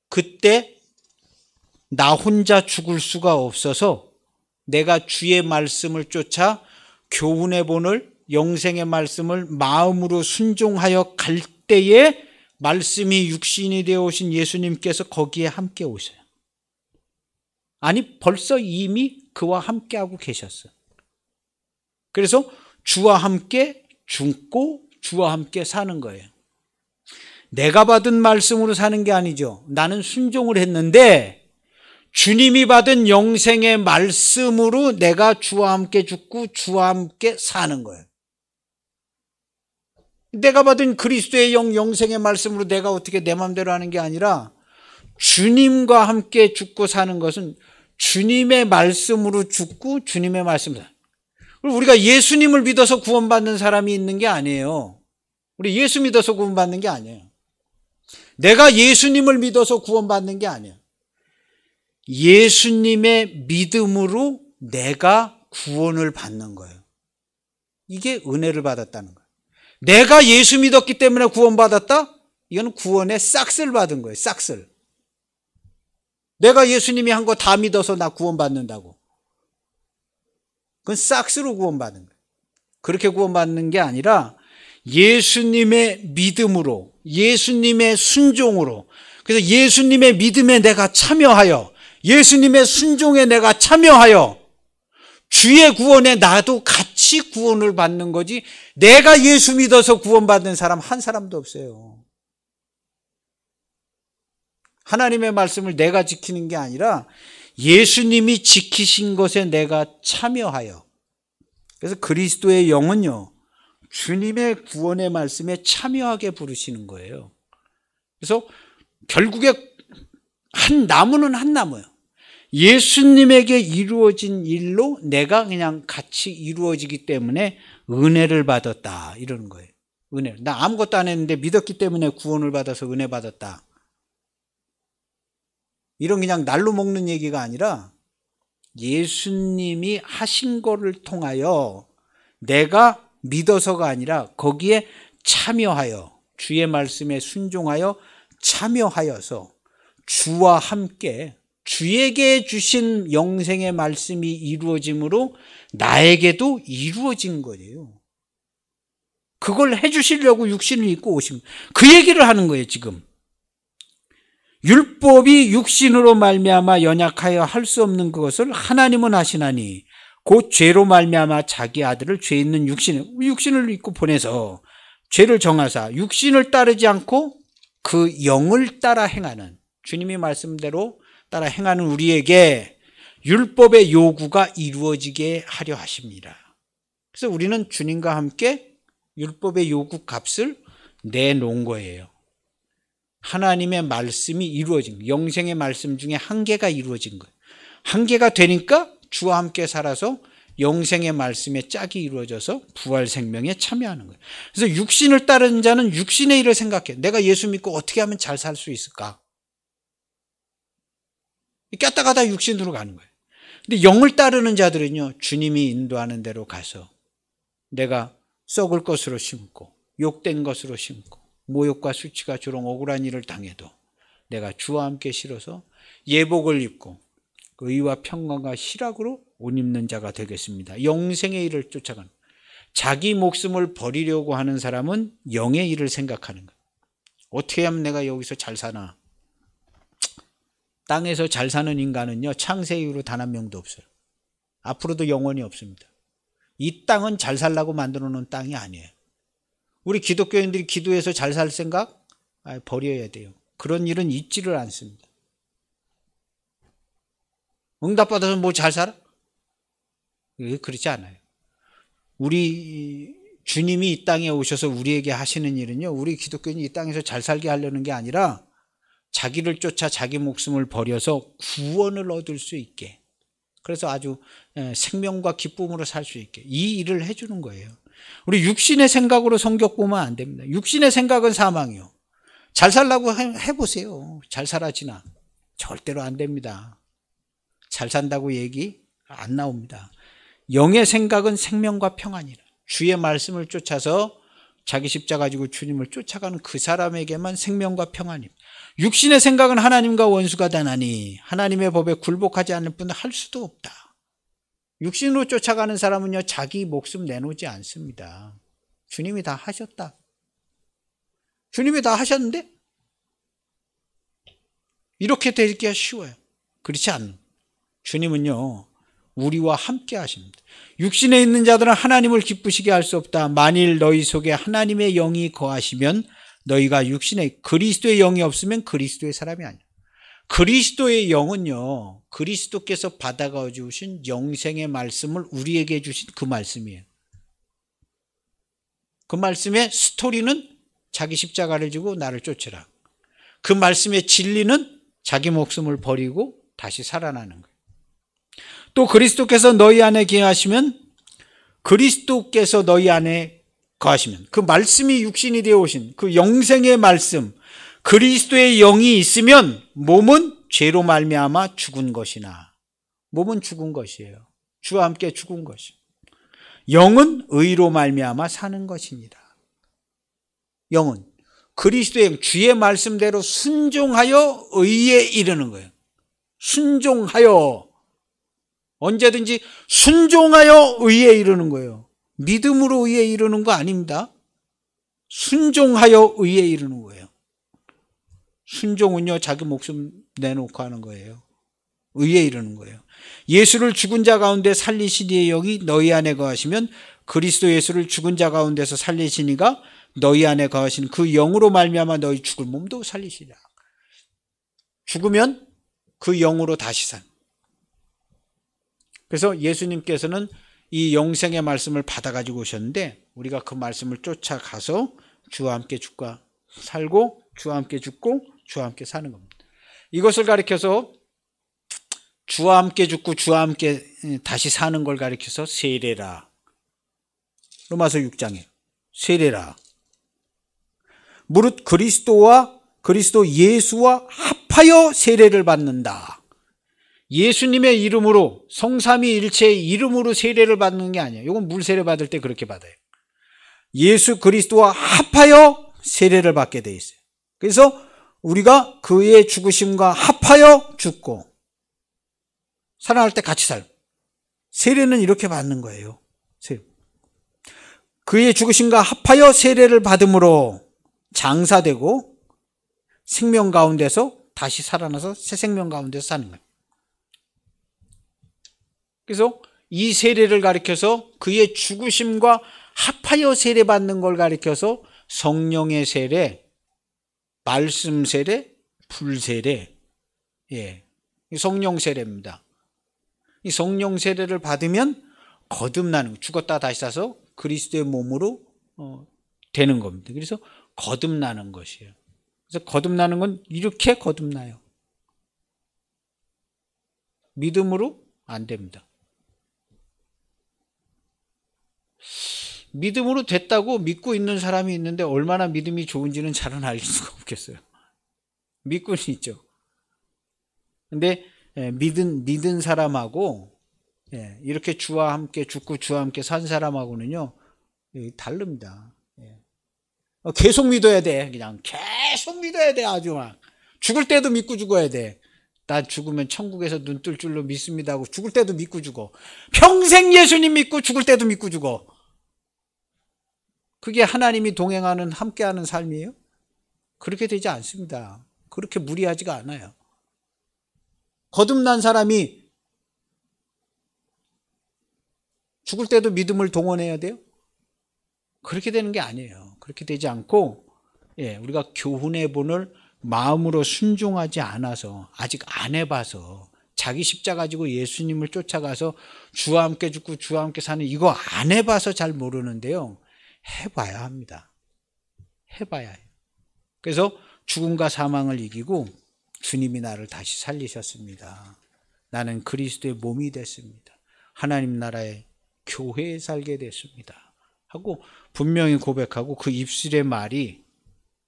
Speaker 1: 그때 나 혼자 죽을 수가 없어서 내가 주의 말씀을 쫓아 교훈의 본을 영생의 말씀을 마음으로 순종하여 갈 때에 말씀이 육신이 되어 오신 예수님께서 거기에 함께 오셔요. 아니 벌써 이미 그와 함께하고 계셨어요. 그래서 주와 함께 죽고 주와 함께 사는 거예요. 내가 받은 말씀으로 사는 게 아니죠. 나는 순종을 했는데 주님이 받은 영생의 말씀으로 내가 주와 함께 죽고 주와 함께 사는 거예요. 내가 받은 그리스도의 영생의 말씀으로 내가 어떻게 내 마음대로 하는 게 아니라 주님과 함께 죽고 사는 것은 주님의 말씀으로 죽고 주님의 말씀으로 사는 거예요. 우리가 예수님을 믿어서 구원받는 사람이 있는 게 아니에요. 우리 예수 믿어서 구원받는 게 아니에요. 내가 예수님을 믿어서 구원받는 게 아니에요. 예수님의 믿음으로 내가 구원을 받는 거예요. 이게 은혜를 받았다는 거예요. 내가 예수 믿었기 때문에 구원받았다? 이건 구원의 싹스를 받은 거예요. 싹스를. 내가 예수님이 한 거 다 믿어서 나 구원받는다고. 그건 싹스로 구원받는 거예요. 그렇게 구원받는 게 아니라 예수님의 믿음으로, 예수님의 순종으로, 그래서 예수님의 믿음에 내가 참여하여, 예수님의 순종에 내가 참여하여 주의 구원에 나도 같이 구원을 받는 거지, 내가 예수 믿어서 구원받는 사람 한 사람도 없어요. 하나님의 말씀을 내가 지키는 게 아니라 예수님이 지키신 것에 내가 참여하여. 그래서 그리스도의 영은요, 주님의 구원의 말씀에 참여하게 부르시는 거예요. 그래서 결국에 한 나무는 한 나무예요. 예수님에게 이루어진 일로 내가 그냥 같이 이루어지기 때문에 은혜를 받았다 이러는 거예요. 은혜. 나 아무것도 안 했는데 믿었기 때문에 구원을 받아서 은혜 받았다. 이런 그냥 날로 먹는 얘기가 아니라 예수님이 하신 거를 통하여 내가 믿어서가 아니라 거기에 참여하여 주의 말씀에 순종하여 참여하여서 주와 함께 주에게 주신 영생의 말씀이 이루어짐으로 나에게도 이루어진 거예요. 그걸 해주시려고 육신을 입고 오신 거예요. 그 얘기를 하는 거예요. 지금 율법이 육신으로 말미암아 연약하여 할 수 없는 그것을 하나님은 하시나니 곧 죄로 말미암아 자기 아들을 죄 있는 육신을 입고 보내서 죄를 정하사 육신을 따르지 않고 그 영을 따라 행하는, 주님의 말씀대로 따라 행하는 우리에게 율법의 요구가 이루어지게 하려 하십니다. 그래서 우리는 주님과 함께 율법의 요구 값을 내놓은 거예요. 하나님의 말씀이 이루어진 거예요. 영생의 말씀 중에 한 개가 이루어진 거예요. 한 개가 되니까 주와 함께 살아서 영생의 말씀의 짝이 이루어져서 부활 생명에 참여하는 거예요. 그래서 육신을 따르는 자는 육신의 일을 생각해. 내가 예수 믿고 어떻게 하면 잘 살 수 있을까? 꼈다 가다 육신으로 가는 거예요. 근데 영을 따르는 자들은요, 주님이 인도하는 대로 가서 내가 썩을 것으로 심고 욕된 것으로 심고 모욕과 수치가 조롱 억울한 일을 당해도 내가 주와 함께 실어서 예복을 입고 의와 평강과 희락으로 옷 입는 자가 되겠습니다. 영생의 일을 쫓아가는, 자기 목숨을 버리려고 하는 사람은 영의 일을 생각하는 거예요. 어떻게 하면 내가 여기서 잘 사나? 땅에서 잘 사는 인간은요, 창세 이후로 단 한 명도 없어요. 앞으로도 영원히 없습니다. 이 땅은 잘 살라고 만들어 놓은 땅이 아니에요. 우리 기독교인들이 기도해서 잘 살 생각? 버려야 돼요. 그런 일은 있지를 않습니다. 응답받아서 뭐 잘 살아? 그렇지 않아요. 우리 주님이 이 땅에 오셔서 우리에게 하시는 일은요, 우리 기독교인이 이 땅에서 잘 살게 하려는 게 아니라 자기를 쫓아 자기 목숨을 버려서 구원을 얻을 수 있게, 그래서 아주 생명과 기쁨으로 살 수 있게 이 일을 해주는 거예요. 우리 육신의 생각으로 성경 보면 안 됩니다. 육신의 생각은 사망이요. 잘 살라고 해보세요. 잘 살아지나? 절대로 안 됩니다. 잘 산다고 얘기 안 나옵니다. 영의 생각은 생명과 평안이라. 주의 말씀을 쫓아서 자기 십자가 가지고 주님을 쫓아가는 그 사람에게만 생명과 평안입니다. 육신의 생각은 하나님과 원수가 되나니 하나님의 법에 굴복하지 않을 뿐 할 수도 없다. 육신으로 쫓아가는 사람은요, 자기 목숨 내놓지 않습니다. 주님이 다 하셨다. 주님이 다 하셨는데 이렇게 되기가 쉬워요. 그렇지 않는. 주님은요, 우리와 함께 하십니다. 육신에 있는 자들은 하나님을 기쁘시게 할 수 없다. 만일 너희 속에 하나님의 영이 거하시면 너희가 육신에, 그리스도의 영이 없으면 그리스도의 사람이 아니야. 그리스도의 영은요, 그리스도께서 받아가 주신 영생의 말씀을 우리에게 주신 그 말씀이에요. 그 말씀의 스토리는 자기 십자가를 지고 나를 쫓으라. 그 말씀의 진리는 자기 목숨을 버리고 다시 살아나는 거예요. 또 그리스도께서 너희 안에 거하시면, 그리스도께서 너희 안에 거하시면, 그 말씀이 육신이 되어 오신 그 영생의 말씀, 그리스도의 영이 있으면 몸은 죄로 말미암아 죽은 것이나, 몸은 죽은 것이에요. 주와 함께 죽은 것이. 영은 의로 말미암아 사는 것입니다. 영은 그리스도의 영, 주의 말씀대로 순종하여 의에 이르는 거예요. 순종하여, 언제든지 순종하여 의에 이르는 거예요. 믿음으로 의에 이르는 거 아닙니다. 순종하여 의에 이르는 거예요. 순종은요, 자기 목숨 내놓고 하는 거예요. 의에 이르는 거예요. 예수를 죽은 자 가운데 살리시니의 영이 너희 안에 거하시면 그리스도 예수를 죽은 자 가운데서 살리시니가 너희 안에 거하신 그 영으로 말미암아 너희 죽을 몸도 살리시리라. 죽으면 그 영으로 다시 산. 그래서 예수님께서는 이 영생의 말씀을 받아가지고 오셨는데 우리가 그 말씀을 쫓아가서 주와 함께 죽고 살고 주와 함께 죽고 주와 함께 사는 겁니다. 이것을 가리켜서 주와 함께 죽고 주와 함께 다시 사는 걸 가리켜서 세례라. 로마서 6장에 세례라. 무릇 그리스도 예수와 합하여 세례를 받는다. 예수님의 이름으로, 성삼위일체의 이름으로 세례를 받는 게 아니에요. 이건 물 세례 받을 때 그렇게 받아요. 예수 그리스도와 합하여 세례를 받게 돼 있어요. 그래서 우리가 그의 죽으심과 합하여 죽고 살아날 때 같이 살고, 세례는 이렇게 받는 거예요. 그의 죽으심과 합하여 세례를 받음으로 장사되고 생명 가운데서 다시 살아나서 새 생명 가운데서 사는 거예요. 그래서 이 세례를 가리켜서 그의 죽으심과 합하여 세례받는 걸 가리켜서 성령의 세례, 말씀 세례, 불 세례, 성령 세례입니다. 이 성령 세례를 받으면 거듭나는, 죽었다 다시 사서 그리스도의 몸으로 되는 겁니다. 그래서 거듭나는 것이에요. 그래서 거듭나는 건 이렇게 거듭나요. 믿음으로 안 됩니다. 믿음으로 됐다고 믿고 있는 사람이 있는데 얼마나 믿음이 좋은지는 잘은 알 수가 없겠어요. 믿고는 있죠. 근데 믿은 사람하고 이렇게 주와 함께 죽고 주와 함께 산 사람하고는요 다릅니다. 계속 믿어야 돼. 그냥 계속 믿어야 돼. 아주 막 죽을 때도 믿고 죽어야 돼. 나 죽으면 천국에서 눈 뜰 줄로 믿습니다 하고 죽을 때도 믿고 죽어. 평생 예수님 믿고 죽을 때도 믿고 죽어. 그게 하나님이 동행하는, 함께하는 삶이에요? 그렇게 되지 않습니다. 그렇게 무리하지가 않아요. 거듭난 사람이 죽을 때도 믿음을 동원해야 돼요? 그렇게 되는 게 아니에요. 그렇게 되지 않고, 우리가 교훈의 본을 마음으로 순종하지 않아서, 아직 안 해봐서, 자기 십자가 가지고 예수님을 쫓아가서 주와 함께 죽고 주와 함께 사는, 이거 안 해봐서 잘 모르는데요. 해봐야 합니다. 해봐야 해요. 그래서 죽음과 사망을 이기고 주님이 나를 다시 살리셨습니다. 나는 그리스도의 몸이 됐습니다. 하나님 나라의 교회에 살게 됐습니다. 하고 분명히 고백하고 그 입술의 말이,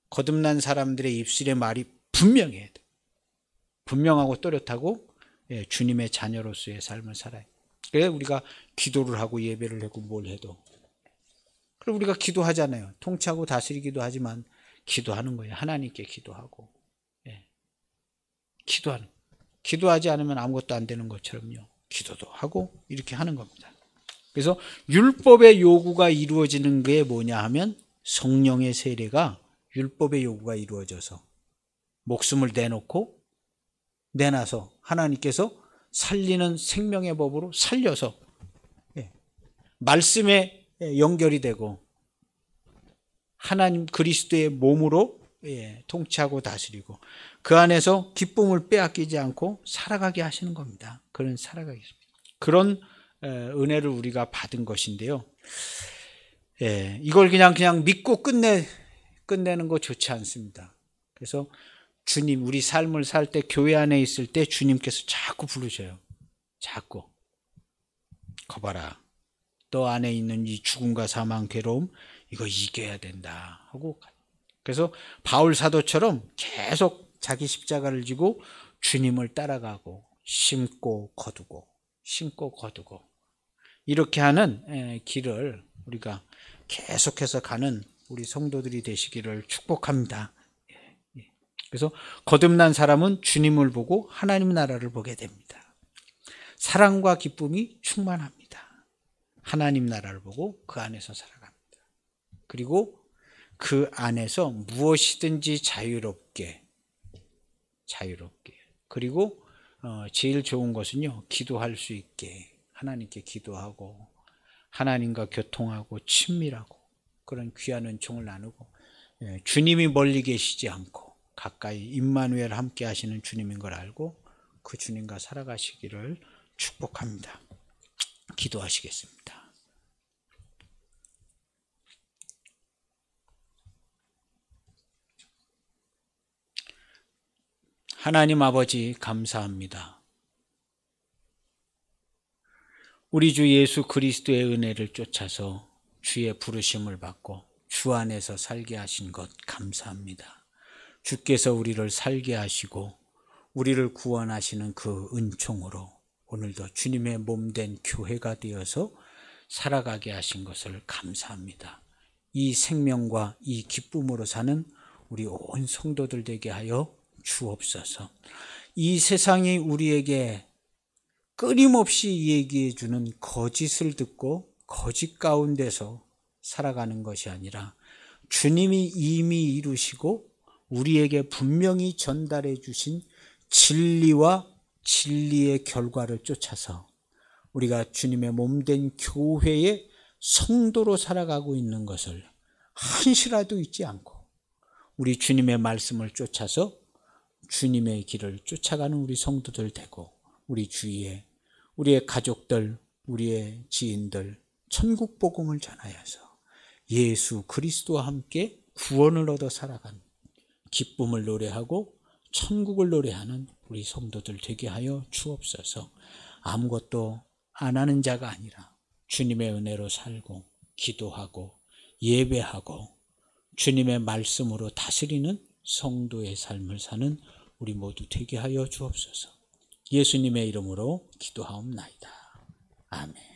Speaker 1: 거듭난 사람들의 입술의 말이 분명해야 돼. 분명하고 또렷하고 주님의 자녀로서의 삶을 살아요. 그래서 우리가 기도를 하고 예배를 하고 뭘 해도, 그리고 우리가 기도하잖아요. 통치하고 다스리기도 하지만 기도하는 거예요. 하나님께 기도하고. 기도하는. 기도하지 않으면 아무것도 안 되는 것처럼요. 기도도 하고 이렇게 하는 겁니다. 그래서 율법의 요구가 이루어지는 게 뭐냐 하면 성령의 세례가, 율법의 요구가 이루어져서 목숨을 내놔서 하나님께서 살리는 생명의 법으로 살려서 말씀에 연결이 되고 하나님 그리스도의 몸으로 통치하고 다스리고 그 안에서 기쁨을 빼앗기지 않고 살아가게 하시는 겁니다. 그런 은혜를 우리가 받은 것인데요. 이걸 그냥 믿고 끝내는 거 좋지 않습니다. 그래서 주님, 우리 삶을 살 때, 교회 안에 있을 때 주님께서 자꾸 부르셔요. 자꾸. 거봐라, 너 안에 있는 이 죽음과 사망, 괴로움, 이거 이겨야 된다 하고. 그래서 바울 사도처럼 계속 자기 십자가를 지고 주님을 따라가고 심고 거두고 이렇게 하는 길을 우리가 계속해서 가는 우리 성도들이 되시기를 축복합니다. 그래서 거듭난 사람은 주님을 보고 하나님 나라를 보게 됩니다. 사랑과 기쁨이 충만합니다. 하나님 나라를 보고 그 안에서 살아갑니다. 그리고 그 안에서 무엇이든지 자유롭게. 그리고 제일 좋은 것은요, 기도할 수 있게 하나님께 기도하고 하나님과 교통하고 친밀하고 그런 귀한 은총을 나누고, 주님이 멀리 계시지 않고 가까이 임마누엘 함께 하시는 주님인 걸 알고 그 주님과 살아가시기를 축복합니다. 기도하시겠습니다. 하나님 아버지, 감사합니다. 우리 주 예수 그리스도의 은혜를 쫓아서 주의 부르심을 받고 주 안에서 살게 하신 것 감사합니다. 주께서 우리를 살게 하시고 우리를 구원하시는 그 은총으로 오늘도 주님의 몸된 교회가 되어서 살아가게 하신 것을 감사합니다. 이 생명과 이 기쁨으로 사는 우리 온 성도들 되게 하여 주옵소서. 이 세상이 우리에게 끊임없이 얘기해 주는 거짓을 듣고 거짓 가운데서 살아가는 것이 아니라 주님이 이미 이루시고 우리에게 분명히 전달해 주신 진리와 진리의 결과를 쫓아서 우리가 주님의 몸된 교회의 성도로 살아가고 있는 것을 한시라도 잊지 않고 우리 주님의 말씀을 쫓아서 주님의 길을 쫓아가는 우리 성도들 되고 우리 주위에 우리의 가족들, 우리의 지인들 천국 복음을 전하여서 예수 그리스도와 함께 구원을 얻어 살아가는 기쁨을 노래하고 천국을 노래하는 우리 성도들 되게 하여 주옵소서. 아무것도 안 하는 자가 아니라 주님의 은혜로 살고 기도하고 예배하고 주님의 말씀으로 다스리는 성도의 삶을 사는 우리 모두 되게 하여 주옵소서. 예수님의 이름으로 기도하옵나이다. 아멘.